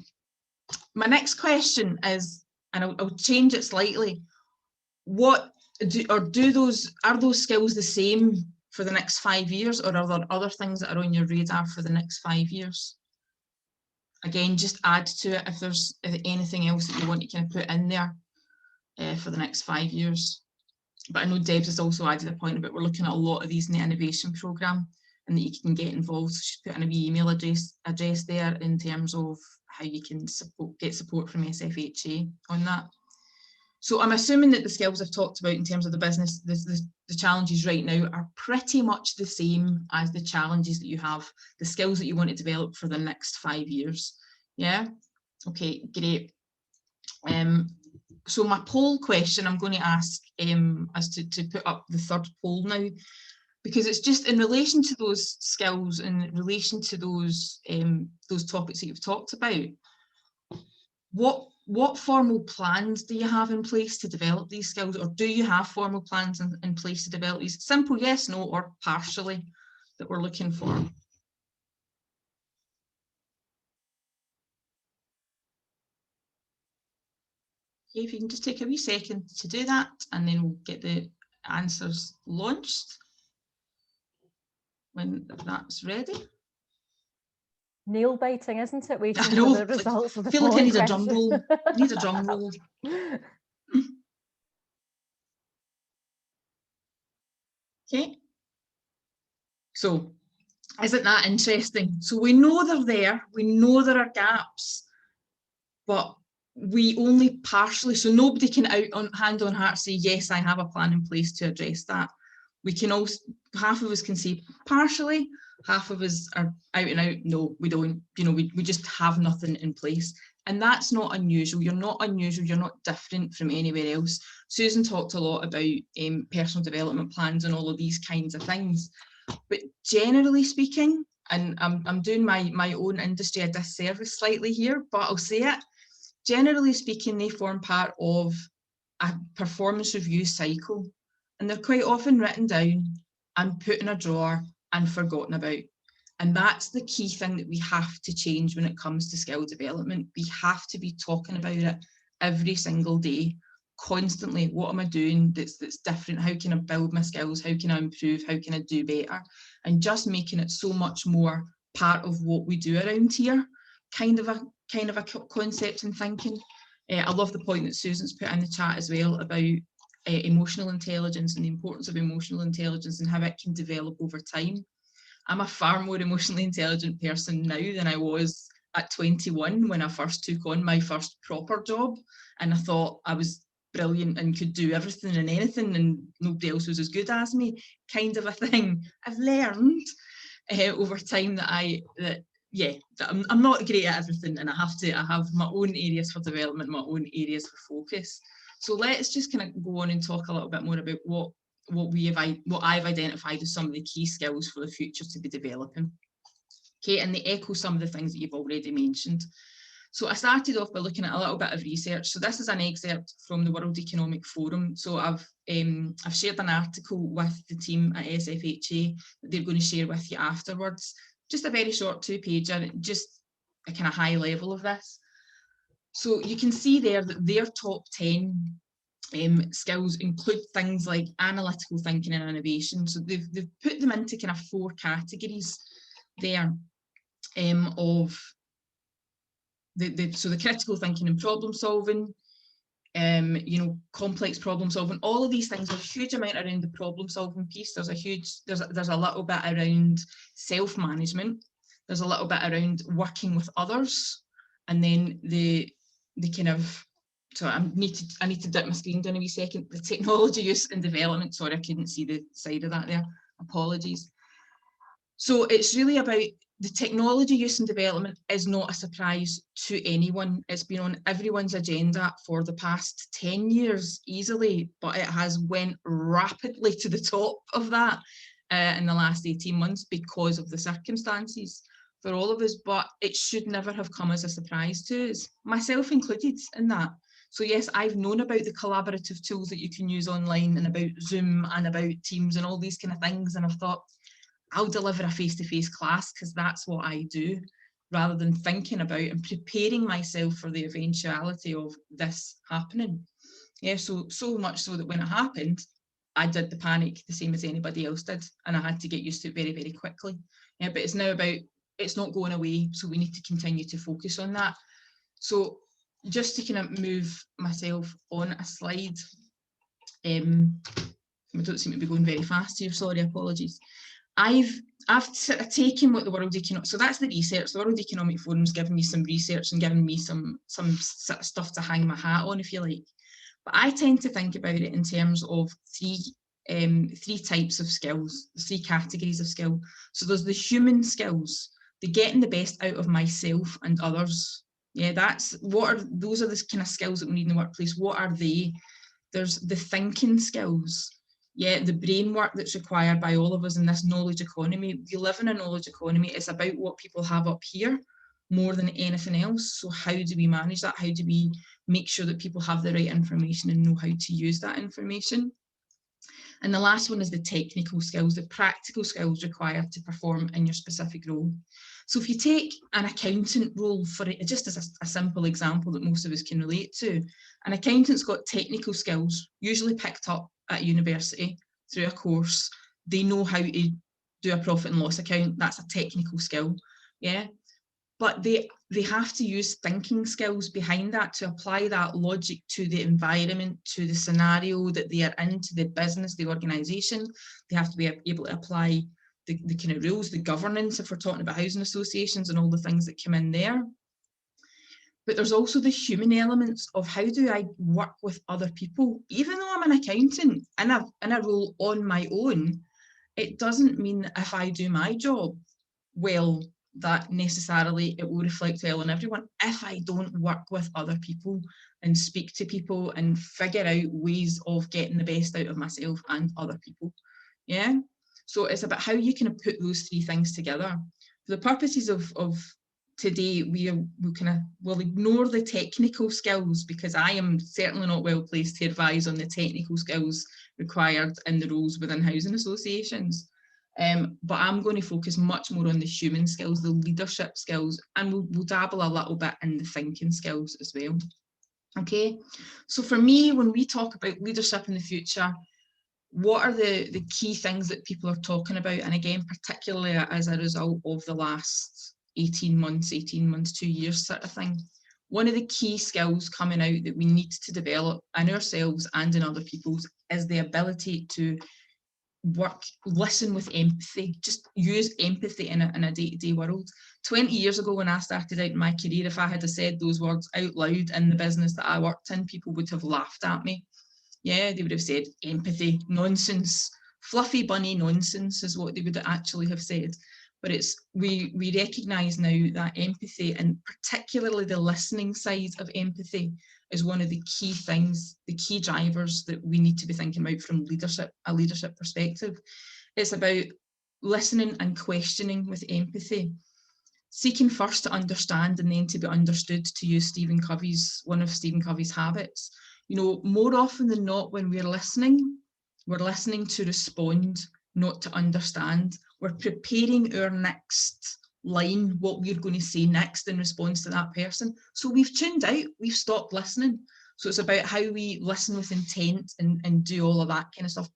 my next question is, and I'll change it slightly, what are those skills the same for the next 5 years, or are there other things that are on your radar for the next 5 years? Again, just add to it if there's anything else that you want to kind of put in there for the next 5 years. But I know Debs has also added a point about we're looking at a lot of these in the innovation programme, and that you can get involved. So she's put in a wee email address there in terms of how you can get support from SFHA on that. So I'm assuming that the skills I've talked about in terms of the business, the challenges right now are pretty much the same as the challenges that you have, the skills that you want to develop for the next 5 years. Yeah, okay, great. So my poll question I'm going to ask is to put up the third poll now, because it's just in relation to those skills, in relation to those topics that you've talked about. What formal plans do you have in place to develop these skills, or do you have formal plans in place to develop these? Simple yes, no, or partially that we're looking for. Okay, if you can just take a wee second to do that, and then we'll get the answers launched when that's ready. Nail biting, isn't it? Waiting I know, for the results of the I feel like I need a drum question. roll. I need a drum roll. Okay. So, isn't that interesting? So we know they're there. We know there are gaps, but we only partially. So nobody can hand on heart say, yes, I have a plan in place to address that. We can also, half of us can say partially, half of us are out and out, no, we don't, you know, we just have nothing in place. And that's not unusual. You're not unusual, you're not different from anywhere else. Susan talked a lot about personal development plans and all of these kinds of things. But generally speaking, and I'm doing my own industry a disservice slightly here, but I'll say it, generally speaking, they form part of a performance review cycle. And they're quite often written down and put in a drawer and forgotten about. And that's the key thing that we have to change when it comes to skill development. We have to be talking about it every single day, constantly. What am I doing that's different? How can I build my skills? How can I improve? How can I do better? And just making it so much more part of what we do around here, kind of a concept and thinking. I love the point that Susan's put in the chat as well about emotional intelligence and the importance of emotional intelligence and how it can develop over time. I'm a far more emotionally intelligent person now than I was at 21 when I first took on my first proper job, and I thought I was brilliant and could do everything and anything and nobody else was as good as me, kind of a thing. I've learned over time that I'm not great at everything, and I have my own areas for development, my own areas for focus. So let's just kind of go on and talk a little bit more about what I've identified as some of the key skills for the future to be developing. Okay, and they echo some of the things that you've already mentioned. So I started off by looking at a little bit of research. So this is an excerpt from the World Economic Forum. So I've shared an article with the team at SFHA that they're going to share with you afterwards. Just a very short 2-pager, just a kind of high level of this. So you can see there that their top 10 skills include things like analytical thinking and innovation. So they've put them into kind of 4 categories there of so the critical thinking and problem solving, you know, complex problem solving. All of these things, there's a huge amount around the problem solving piece. There's a little bit around self-management. There's a little bit around working with others, and then the kind of, so I need to dip my screen down a wee second. The technology use and development. Sorry, I couldn't see the side of that there. Apologies. So it's really about the technology use and development is not a surprise to anyone. It's been on everyone's agenda for the past 10 years easily, but it has went rapidly to the top of that in the last 18 months because of the circumstances for all of us. But it should never have come as a surprise to us, myself included in that. So yes, I've known about the collaborative tools that you can use online and about Zoom and about Teams and all these kind of things. And I've thought, I'll deliver a face-to-face class because that's what I do, rather than thinking about and preparing myself for the eventuality of this happening. Yeah, so much so that when it happened, I did the panic the same as anybody else did, and I had to get used to it very, very quickly. Yeah, but it's now about, it's not going away, so we need to continue to focus on that. So just to kind of move myself on a slide, I don't seem to be going very fast here, sorry, apologies. I've sort of taken what the World Economic, so that's the research, the World Economic Forum's given me some research and given me some sort of stuff to hang my hat on, if you like. But I tend to think about it in terms of three types of skills, three categories of skill. So there's the human skills, the getting the best out of myself and others. Yeah, those are the kind of skills that we need in the workplace. What are they? There's the thinking skills. Yeah, the brain work that's required by all of us in this knowledge economy. We live in a knowledge economy. It's about what people have up here more than anything else. So how do we manage that? How do we make sure that people have the right information and know how to use that information? And the last one is the technical skills, the practical skills required to perform in your specific role. So if you take an accountant role, for it, just as a simple example that most of us can relate to, an accountant's got technical skills, usually picked up at university through a course. They know how to do a profit and loss account. That's a technical skill, yeah. But they have to use thinking skills behind that to apply that logic to the environment, to the scenario that they are in, to the business, the organisation. They have to be able to apply the kind of rules, the governance, if we're talking about housing associations and all the things that come in there. But there's also the human elements of how do I work with other people? Even though I'm an accountant in a role on my own, it doesn't mean that if I do my job well, that necessarily it will reflect well on everyone if I don't work with other people and speak to people and figure out ways of getting the best out of myself and other people. Yeah, so it's about how you kind of put those three things together. For the purposes of today, we'll ignore the technical skills because I am certainly not well placed to advise on the technical skills required in the roles within housing associations. But I'm going to focus much more on the human skills, the leadership skills, and we'll dabble a little bit in the thinking skills as well. Okay, so for me, when we talk about leadership in the future, what are the key things that people are talking about? And again, particularly as a result of the last 18 months, 2 years sort of thing. One of the key skills coming out that we need to develop in ourselves and in other people's is the ability to listen with empathy, just use empathy in a day-to-day world. 20 years ago when I started out in my career, if I had said those words out loud in the business that I worked in, people would have laughed at me. Yeah, they would have said empathy, nonsense, fluffy bunny nonsense is what they would actually have said. But we recognise now that empathy, and particularly the listening side of empathy, is one of the key things, the key drivers that we need to be thinking about from a leadership perspective. It's about listening and questioning with empathy, seeking first to understand and then to be understood, to use one of Stephen Covey's habits. You know, more often than not, when we're listening to respond, not to understand. We're preparing our next line, what we're going to say next in response to that person. So we've tuned out, we've stopped listening. So it's about how we listen with intent and do all of that kind of stuff.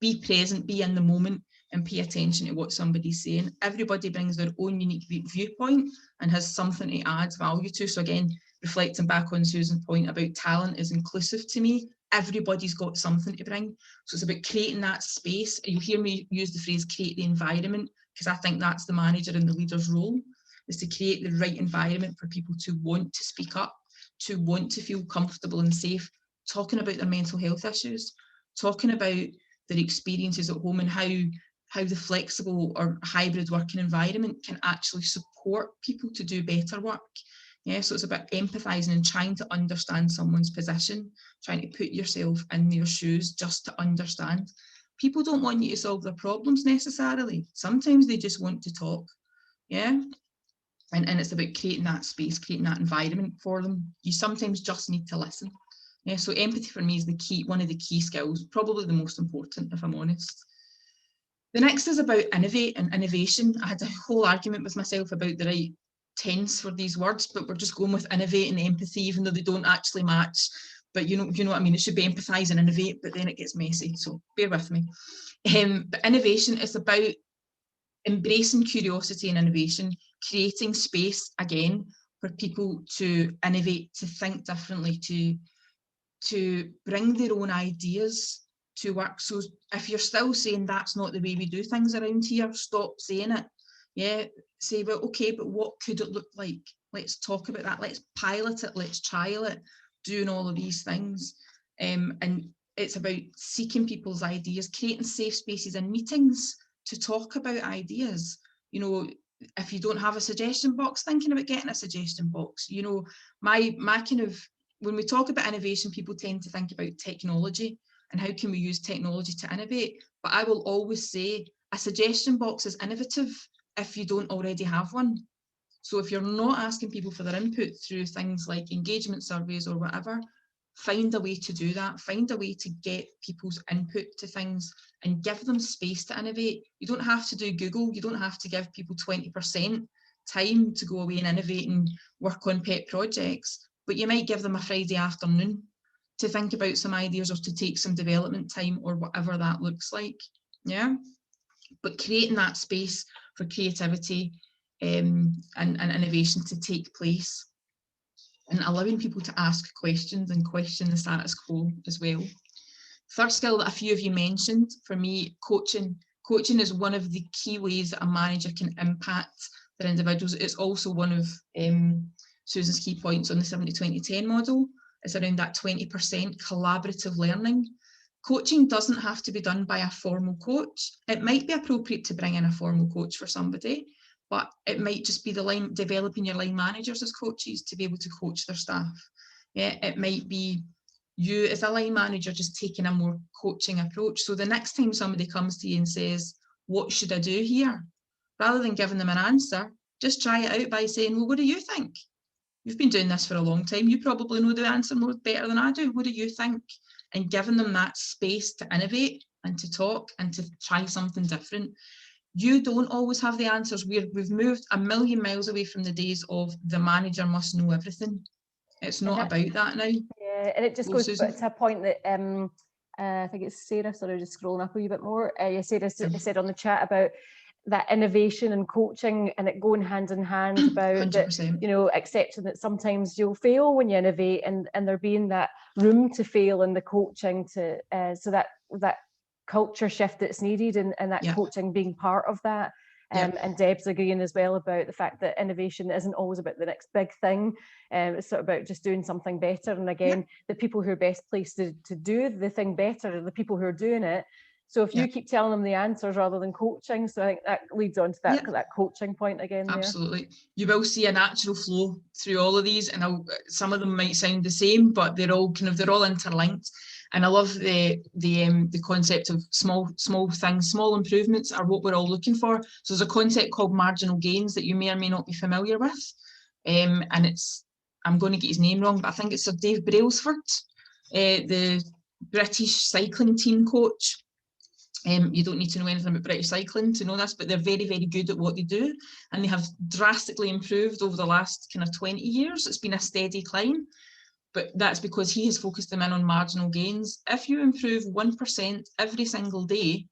Be present, be in the moment, and pay attention to what somebody's saying. Everybody brings their own unique viewpoint and has something to add value to. So again, reflecting back on Susan's point about talent is inclusive to me. Everybody's got something to bring. So it's about creating that space. You hear me use the phrase create the environment, because I think that's the manager and the leader's role, is to create the right environment for people to want to speak up, to want to feel comfortable and safe, talking about their mental health issues, talking about their experiences at home and how the flexible or hybrid working environment can actually support people to do better work. Yeah, so it's about empathising and trying to understand someone's position, trying to put yourself in their shoes just to understand. People don't want you to solve their problems necessarily. Sometimes they just want to talk. Yeah, and it's about creating that space, creating that environment for them. You sometimes just need to listen. Yeah, so empathy for me is one of the key skills, probably the most important, if I'm honest. The next is about innovate and innovation. I had a whole argument with myself about the right tense for these words, but we're just going with innovate and empathy, even though they don't actually match. but you know what I mean. It should be empathise and innovate, but then it gets messy. So bear with me. But innovation is about embracing curiosity and innovation, creating space again for people to innovate, to think differently, to bring their own ideas to work. So if you're still saying that's not the way we do things around here, stop saying it. Yeah, say, well, okay, but what could it look like? Let's talk about that. Let's pilot it. Let's trial it. Doing all of these things. And it's about seeking people's ideas, creating safe spaces and meetings to talk about ideas. You know, if you don't have a suggestion box, thinking about getting a suggestion box. You know, my kind of, when we talk about innovation, people tend to think about technology and how can we use technology to innovate. But I will always say a suggestion box is innovative if you don't already have one. So if you're not asking people for their input through things like engagement surveys or whatever, find a way to do that. Find a way to get people's input to things and give them space to innovate. You don't have to do Google. You don't have to give people 20% time to go away and innovate and work on pet projects, but you might give them a Friday afternoon to think about some ideas or to take some development time or whatever that looks like. Yeah, but creating that space for creativity and innovation to take place, and allowing people to ask questions and question the status quo as well. Third skill that a few of you mentioned, for me, coaching. Coaching is one of the key ways that a manager can impact their individuals. It's also one of Susan's key points on the 70-20-10 model. It's around that 20% collaborative learning. Coaching doesn't have to be done by a formal coach. It might be appropriate to bring in a formal coach for somebody, but it might just be developing your line managers as coaches to be able to coach their staff. Yeah, it might be you as a line manager just taking a more coaching approach. So the next time somebody comes to you and says, what should I do here? Rather than giving them an answer, just try it out by saying, well, what do you think? You've been doing this for a long time. You probably know the answer more better than I do. What do you think? And giving them that space to innovate and to talk and to try something different. You don't always have the answers. We've moved a million miles away from the days of the manager must know everything. It's not about that now. Yeah, and it just goes to a point that I think it's Sarah, sorry, just scrolling up a wee bit more. Sarah said on the chat about that innovation and coaching and it going hand in hand about that, you know, accepting that sometimes you'll fail when you innovate and there being that room to fail in the coaching to so that culture shift that's needed and that coaching being part of that. And Deb's agreeing as well about the fact that innovation isn't always about the next big thing. It's sort of about just doing something better. And again, the people who are best placed to do the thing better are the people who are doing it. So if you keep telling them the answers rather than coaching, so I think that leads on to that coaching point again. Absolutely. There. You will see a natural flow through all of these, and some of them might sound the same, but they're all interlinked. And I love the concept of small things, small improvements are what we're all looking for. So there's a concept called marginal gains that you may or may not be familiar with. And I'm going to get his name wrong, but I think it's Sir Dave Brailsford, the British cycling team coach. You don't need to know anything about British cycling to know this, but they're very, very good at what they do. And they have drastically improved over the last kind of 20 years. It's been a steady climb. But that's because he has focused them in on marginal gains. If you improve 1% every single day,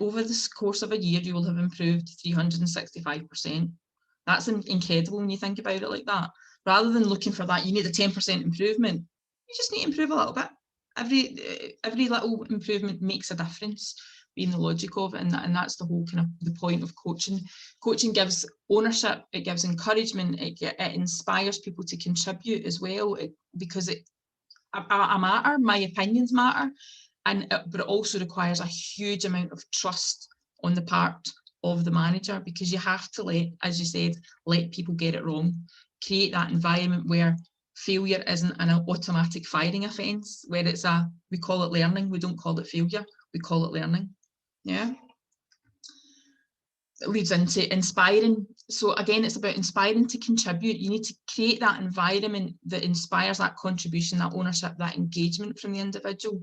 over the course of a year, you will have improved 365%. That's incredible when you think about it like that. Rather than looking for that, you need a 10% improvement. You just need to improve a little bit. Every little improvement makes a difference, being the logic of it, and that's the whole kind of the point of coaching. Coaching gives ownership, it gives encouragement, it inspires people to contribute as well, because I matter, my opinions matter, but it also requires a huge amount of trust on the part of the manager, because you have to as you said, let people get it wrong, create that environment where failure isn't an automatic firing offence, where we call it learning, we don't call it failure, we call it learning. Yeah. It leads into inspiring. So again, it's about inspiring to contribute. You need to create that environment that inspires that contribution, that ownership, that engagement from the individual.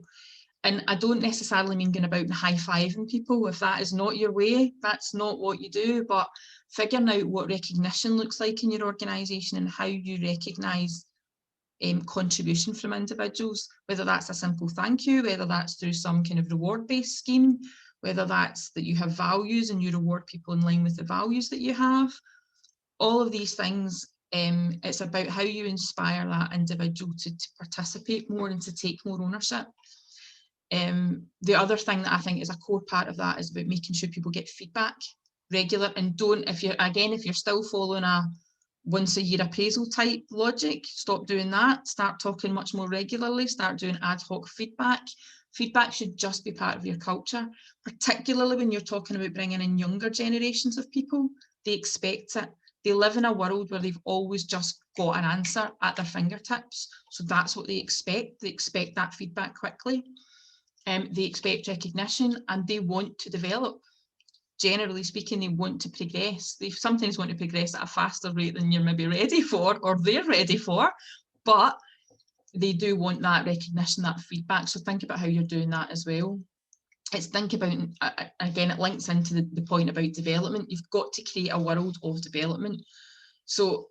And I don't necessarily mean going about and high-fiving people. If that is not your way, that's not what you do, but figuring out what recognition looks like in your organisation and how you recognise contribution from individuals, whether that's a simple thank you, whether that's through some kind of reward-based scheme, whether that's that you have values and you reward people in line with the values that you have. All of these things, it's about how you inspire that individual to participate more and to take more ownership. The other thing that I think is a core part of that is about making sure people get feedback regular, and don't, if you're still following a once a year appraisal type logic, stop doing that. Start talking much more regularly, start doing ad hoc feedback. Feedback should just be part of your culture, particularly when you're talking about bringing in younger generations of people. They expect it. They live in a world where they've always just got an answer at their fingertips. So that's what they expect. They expect that feedback quickly. They expect recognition, and they want to develop. Generally speaking, they want to progress. They sometimes want to progress at a faster rate than you're maybe ready for, or they're ready for, but they do want that recognition, that feedback. So think about how you're doing that as well. It's think about, again, it links into the point about development. You've got to create a world of development. So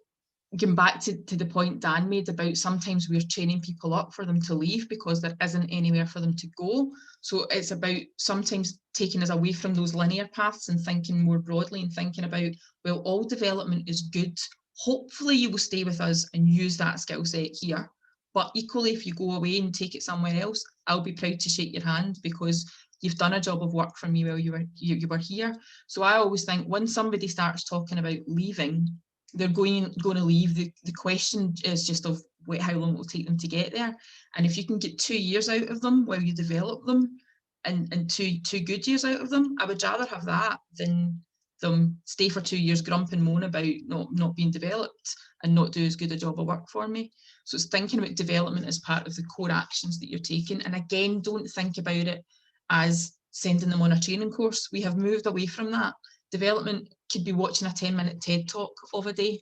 going back to the point Dan made about sometimes we're training people up for them to leave because there isn't anywhere for them to go. So it's about sometimes taking us away from those linear paths and thinking more broadly and thinking about, well, all development is good. Hopefully you will stay with us and use that skill set here. But equally, if you go away and take it somewhere else, I'll be proud to shake your hand because you've done a job of work for me while you were here. So I always think when somebody starts talking about leaving, they're going to leave. The question is just of how long it will take them to get there. And if you can get 2 years out of them while you develop them and two good years out of them, I would rather have that than them stay for 2 years, grump and moan about not being developed and not do as good a job of work for me. So it's thinking about development as part of the core actions that you're taking. And again, don't think about it as sending them on a training course. We have moved away from that. Development could be watching a 10-minute TED talk of a day.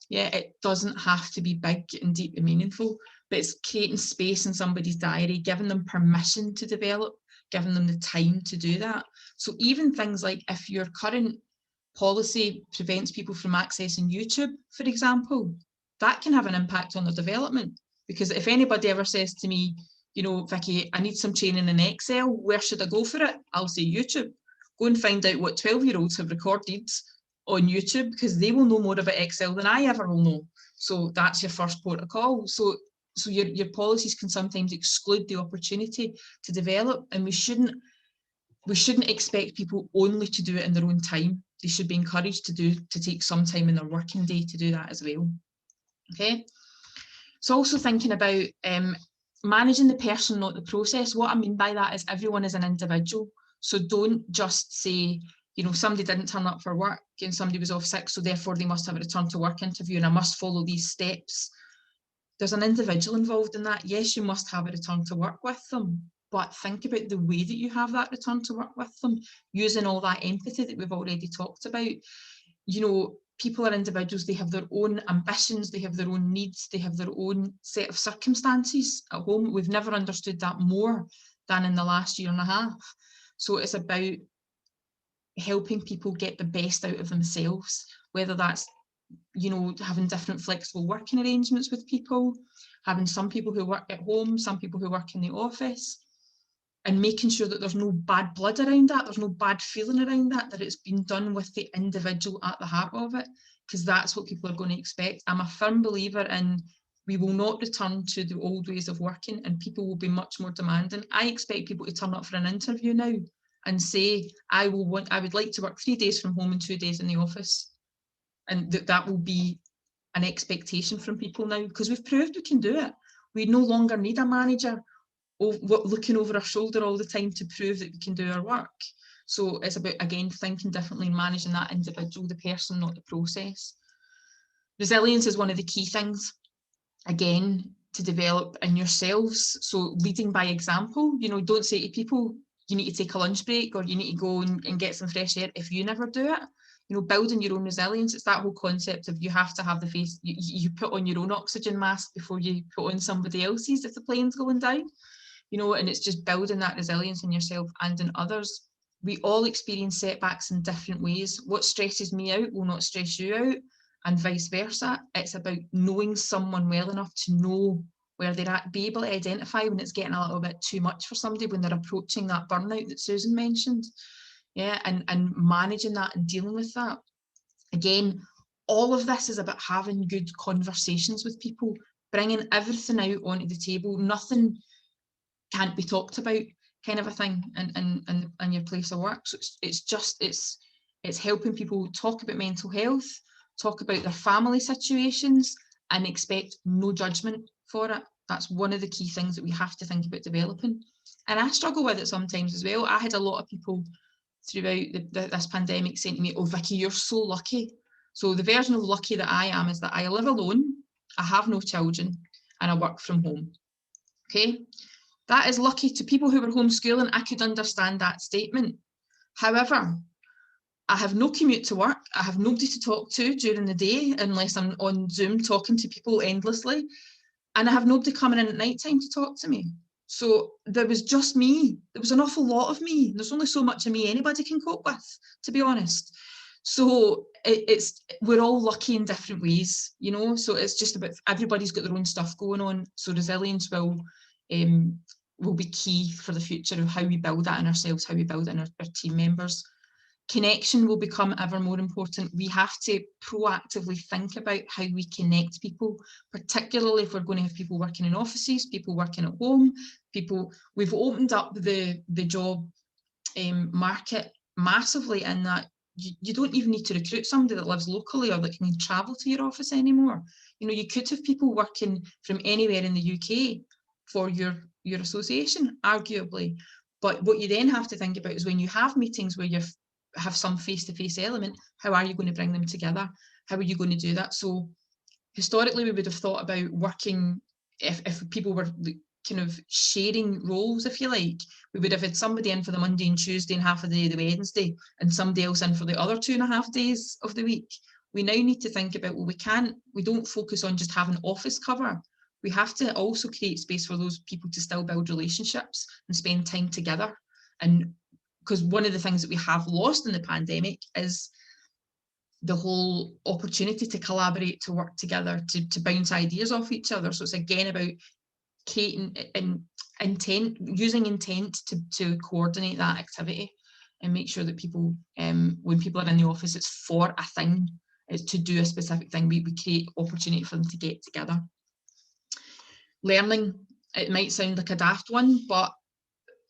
Yeah, it doesn't have to be big and deep and meaningful, but it's creating space in somebody's diary, giving them permission to develop, giving them the time to do that. So even things like if your current policy prevents people from accessing YouTube, for example, that can have an impact on their development. Because if anybody ever says to me, you know, Vicky, I need some training in Excel, where should I go for it? I'll say YouTube. Go and find out what 12-year-olds have recorded on YouTube, because they will know more about Excel than I ever will know. So that's your first port of call. So your policies can sometimes exclude the opportunity to develop, and we shouldn't expect people only to do it in their own time. They should be encouraged to take some time in their working day to do that as well. Okay. So also thinking about managing the person, not the process. What I mean by that is everyone is an individual. So don't just say, you know, somebody didn't turn up for work and somebody was off sick, so therefore they must have a return to work interview and I must follow these steps. There's an individual involved in that. Yes, you must have a return to work with them, but think about the way that you have that return to work with them, using all that empathy that we've already talked about. You know, people are individuals, they have their own ambitions, they have their own needs, they have their own set of circumstances at home. We've never understood that more than in the last year and a half. So it's about helping people get the best out of themselves, whether that's, you know, having different flexible working arrangements with people, having some people who work at home, some people who work in the office, and making sure that there's no bad blood around that, there's no bad feeling around that, that it's been done with the individual at the heart of it, because that's what people are going to expect. I'm a firm believer in we will not return to the old ways of working, and people will be much more demanding. I expect people to turn up for an interview now and say, I would like to work 3 days from home and 2 days in the office. And that will be an expectation from people now, because we've proved we can do it. We no longer need a manager looking over our shoulder all the time to prove that we can do our work. So it's about, again, thinking differently and managing that individual, the person, not the process. Resilience is one of the key things, again, to develop in yourselves. So leading by example, you know, don't say to people, you need to take a lunch break or you need to go and get some fresh air if you never do it. You know, building your own resilience, it's that whole concept of you have to have the face, you put on your own oxygen mask before you put on somebody else's if the plane's going down. You know, and it's just building that resilience in yourself and in others. We all experience setbacks in different ways. What stresses me out will not stress you out. and vice versa. It's about knowing someone well enough to know where they're at, be able to identify when it's getting a little bit too much for somebody, when they're approaching that burnout that Susan mentioned. Yeah, and managing that and dealing with that. Again, all of this is about having good conversations with people, bringing everything out onto the table. Nothing can't be talked about, kind of a thing, in your place of work. So it's helping people talk about mental health, talk about their family situations, and expect no judgment for it. That's one of the key things that we have to think about developing. And I struggle with it sometimes as well. I had a lot of people throughout this pandemic saying to me, "Oh, Vicky, you're so lucky." So the version of lucky that I am is that I live alone, I have no children, and I work from home. Okay, that is lucky. To people who were homeschooling, I could understand that statement. However, I have no commute to work. I have nobody to talk to during the day unless I'm on Zoom talking to people endlessly. And I have nobody coming in at night time to talk to me. So there was just me. There was an awful lot of me. There's only so much of me anybody can cope with, to be honest. So we're all lucky in different ways, you know. So it's just about, everybody's got their own stuff going on. So resilience will be key for the future of how we build that in ourselves, how we build it in our team members. Connection will become ever more important. We have to proactively think about how we connect people, particularly if we're going to have people working in offices, people working at home, we've opened up the job market massively in that you don't even need to recruit somebody that lives locally or that can travel to your office anymore. You know, you could have people working from anywhere in the UK for your association, arguably. But what you then have to think about is when you have meetings where you have some face-to-face element, how are you going to bring them together? How are you going to do that? So historically, we would have thought about working, if people were kind of sharing roles, if you like, we would have had somebody in for the Monday and Tuesday and half a day the Wednesday, and somebody else in for the other 2.5 days of the week. We now need to think about, well, we don't focus on just having office cover. We have to also create space for those people to still build relationships and spend time together. And because one of the things that we have lost in the pandemic is the whole opportunity to collaborate, to work together, to bounce ideas off each other. So it's again about creating using intent to coordinate that activity and make sure that people, when people are in the office, it's for a thing, it's to do a specific thing. We create opportunity for them to get together. Learning, it might sound like a daft one, but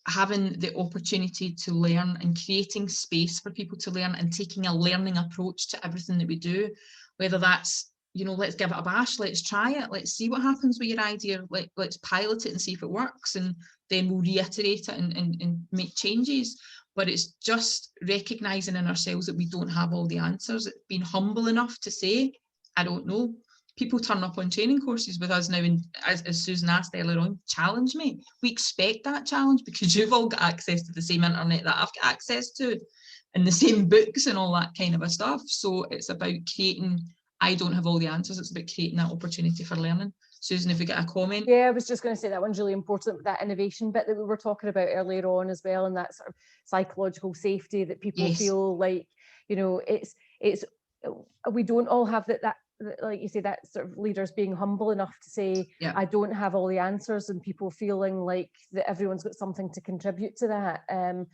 having the opportunity to learn and creating space for people to learn and taking a learning approach to everything that we do, whether that's, you know, let's give it a bash, let's try it, let's see what happens with your idea, let's pilot it and see if it works, and then we'll reiterate it and make changes. But it's just recognising in ourselves that we don't have all the answers. It's being humble enough to say, I don't know. People turn up on training courses with us now, and as Susan asked earlier on, challenge me. We expect that challenge because you've all got access to the same internet that I've got access to, and the same books and all that kind of a stuff. So it's about creating, I don't have all the answers, it's about creating that opportunity for learning. Susan, if we get a comment. Yeah, I was just going to say that one's really important, that innovation bit that we were talking about earlier on as well, and that sort of psychological safety that people feel like, you know, it's we don't all have that like you say, that sort of leaders being humble enough to say, I don't have all the answers, and people feeling like that everyone's got something to contribute to that, and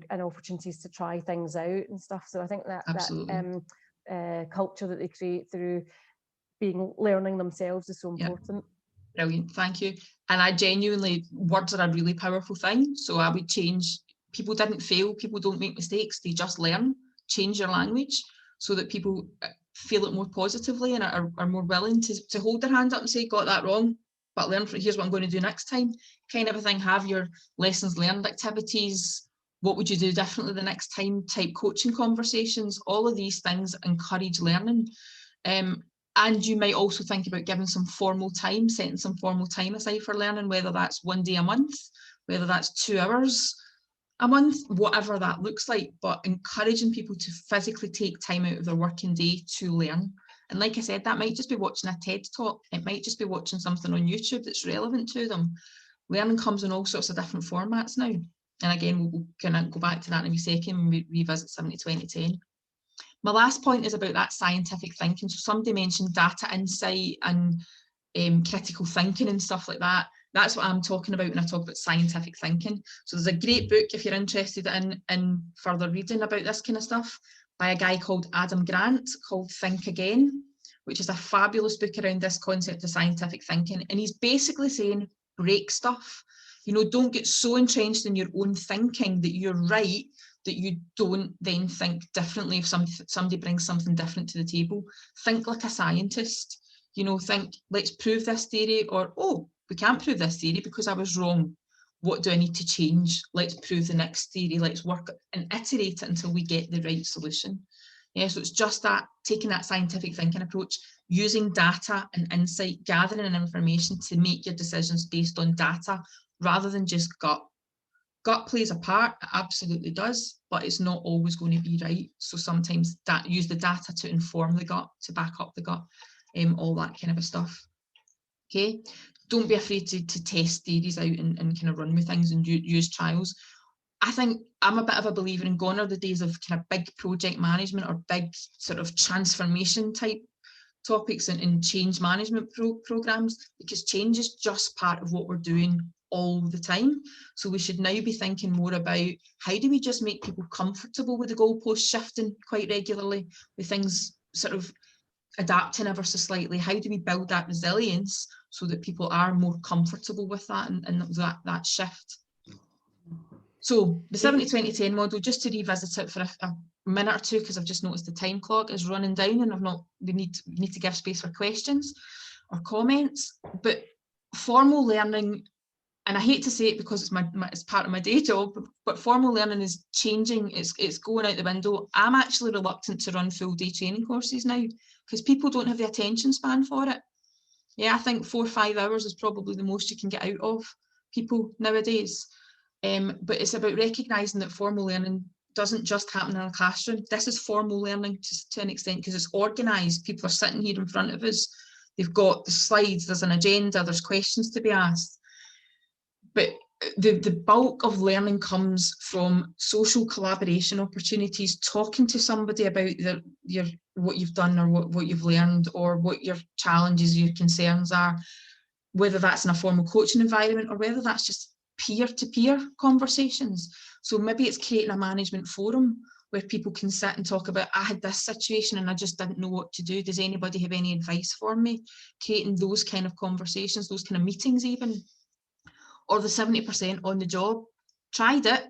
opportunities to try things out and stuff. So I think that culture that they create through learning themselves is so important. Brilliant, thank you. And I genuinely, words are a really powerful thing. So I would change, people didn't fail, people don't make mistakes, they just learn. Change your language so that people feel it more positively and are more willing to hold their hand up and say, got that wrong, but learn from, here's what I'm going to do next time, kind of a thing. Have your lessons learned activities, what would you do differently the next time, type coaching conversations. All of these things encourage learning. And you might also think about giving some formal time, setting some formal time aside for learning, whether that's 1 day a month, whether that's 2 hours a month, whatever that looks like, but encouraging people to physically take time out of their working day to learn. And like I said, that might just be watching a TED talk. It might just be watching something on YouTube that's relevant to them. Learning comes in all sorts of different formats now. And again, we'll kind of go back to that in a second when we revisit 70-20-10. My last point is about that scientific thinking. So somebody mentioned data insight and critical thinking and stuff like that. That's what I'm talking about when I talk about scientific thinking. So there's a great book if you're interested in further reading about this kind of stuff by a guy called Adam Grant called Think Again, which is a fabulous book around this concept of scientific thinking. And he's basically saying, break stuff. You know, don't get so entrenched in your own thinking that you're right, that you don't then think differently if somebody brings something different to the table. Think like a scientist. You know, think, let's prove this theory, or, oh, we can't prove this theory because I was wrong. What do I need to change? Let's prove the next theory. Let's work and iterate it until we get the right solution. Yeah, so it's just that, taking that scientific thinking approach, using data and insight, gathering information to make your decisions based on data rather than just gut. Gut plays a part, it absolutely does, but it's not always going to be right. So sometimes use the data to inform the gut, to back up the gut, all that kind of stuff. Okay, don't be afraid to test theories out and kind of run with things and use trials. I think I'm a bit of a believer in gone are the days of kind of big project management or big sort of transformation type topics and change management programs, because change is just part of what we're doing all the time. So we should now be thinking more about how do we just make people comfortable with the goalposts shifting quite regularly, with things sort of adapting ever so slightly. How do we build that resilience so that people are more comfortable with that and that shift? So the 70-20-10 model, just to revisit it for a minute or two, because I've just noticed the time clock is running down and we need to give space for questions or comments. But formal learning, and I hate to say it because it's part of my day job, but formal learning is changing. It's going out the window. I'm actually reluctant to run full day training courses now because people don't have the attention span for it. Yeah, I think 4 or 5 hours is probably the most you can get out of people nowadays. But it's about recognising that formal learning doesn't just happen in a classroom. This is formal learning to an extent because it's organised. People are sitting here in front of us. They've got the slides, there's an agenda, there's questions to be asked. But the bulk of learning comes from social collaboration opportunities, talking to somebody about what you've done or what you've learned or what your challenges, your concerns are, whether that's in a formal coaching environment or whether that's just peer-to-peer conversations. So maybe it's creating a management forum where people can sit and talk about, I had this situation and I just didn't know what to do. Does anybody have any advice for me? Creating those kind of conversations, those kind of meetings even. Or the 70% on the job, tried it,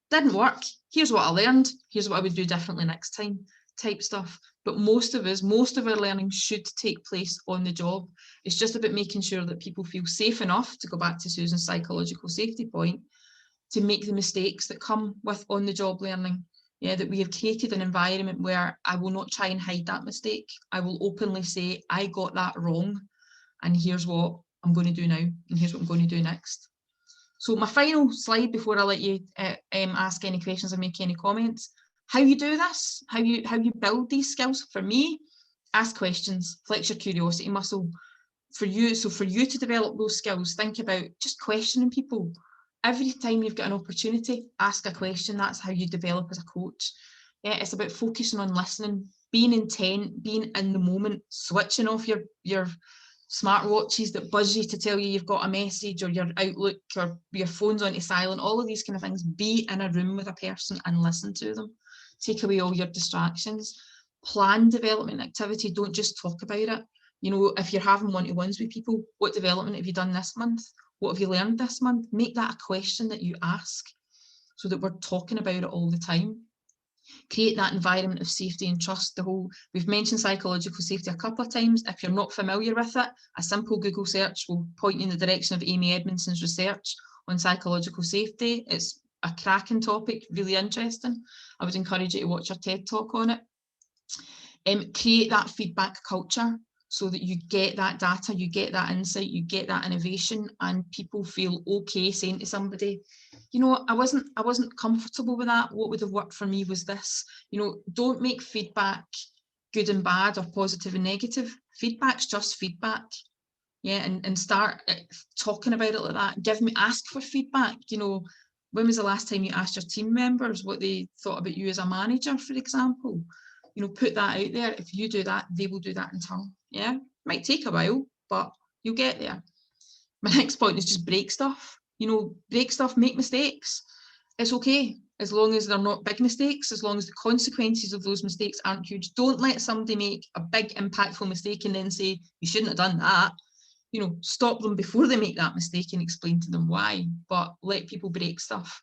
didn't work. Here's what I learned. Here's what I would do differently next time type stuff. But most of our learning should take place on the job. It's just about making sure that people feel safe enough, to go back to Susan's psychological safety point, to make the mistakes that come with on the job learning. Yeah, that we have created an environment where I will not try and hide that mistake. I will openly say, I got that wrong, and here's what I'm going to do now, and here's what I'm going to do next. So my final slide before I let you ask any questions or make any comments, how you do this, how you build these skills. For me, ask questions, flex your curiosity muscle. For you to develop those skills, think about just questioning people. Every time you've got an opportunity, ask a question. That's how you develop as a coach. Yeah, it's about focusing on listening, being intent, being in the moment, switching off your smartwatches that buzz you to tell you you've got a message, or your Outlook, or your phone's onto silent, all of these kind of things. Be in a room with a person and listen to them. Take away all your distractions. Plan development activity. Don't just talk about it. You know, if you're having one-to-ones with people, what development have you done this month? What have you learned this month? Make that a question that you ask so that we're talking about it all the time. Create that environment of safety and trust. We've mentioned psychological safety a couple of times. If you're not familiar with it, a simple Google search will point you in the direction of Amy Edmondson's research on psychological safety. It's a cracking topic, really interesting. I would encourage you to watch her TED talk on it. Create that feedback culture so that you get that data, you get that insight, you get that innovation, and people feel okay saying to somebody, you know, I wasn't comfortable with that. What would have worked for me was this. You know, don't make feedback good and bad or positive and negative. Feedback's just feedback. Yeah, and start talking about it like that. Ask for feedback. You know, when was the last time you asked your team members what they thought about you as a manager, for example? you know, put that out there. If you do that, they will do that in turn. Yeah, might take a while, but you'll get there. My next point is just break stuff. You know, break stuff, make mistakes. It's okay, as long as they're not big mistakes, as long as the consequences of those mistakes aren't huge. Don't let somebody make a big impactful mistake and then say, you shouldn't have done that. You know, stop them before they make that mistake and explain to them why, but let people break stuff.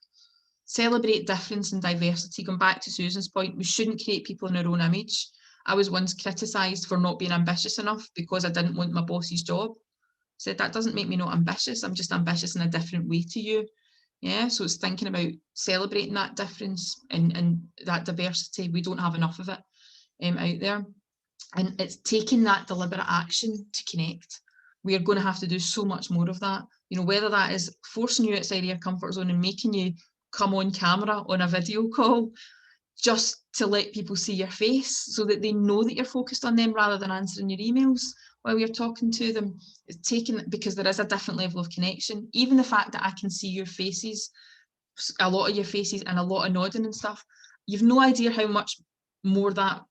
Celebrate difference and diversity. Going back to Susan's point, we shouldn't create people in our own image. I was once criticised for not being ambitious enough because I didn't want my boss's job. Said that doesn't make me not ambitious. I'm just ambitious in a different way to you. Yeah, so it's thinking about celebrating that difference and that diversity. We don't have enough of it out there. And it's taking that deliberate action to connect. We are going to have to do so much more of that. You know, whether that is forcing you outside of your comfort zone and making you come on camera on a video call just to let people see your face so that they know that you're focused on them rather than answering your emails while you're talking to them. It's taking, because there is a different level of connection. Even the fact that I can see your faces, a lot of your faces, and a lot of nodding and stuff, you've no idea how much more that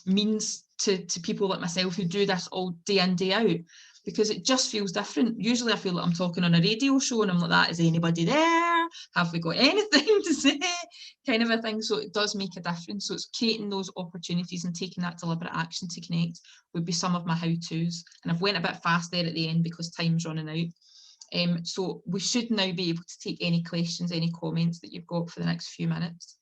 means to people like myself who do this all day in, day out, because it just feels different. Usually I feel like I'm talking on a radio show and I'm like, that, is anybody there? Have we got anything to say? Kind of a thing. So it does make a difference. So it's creating those opportunities and taking that deliberate action to connect would be some of my how-tos. And I've went a bit fast there at the end because time's running out. So we should now be able to take any questions, any comments that you've got for the next few minutes.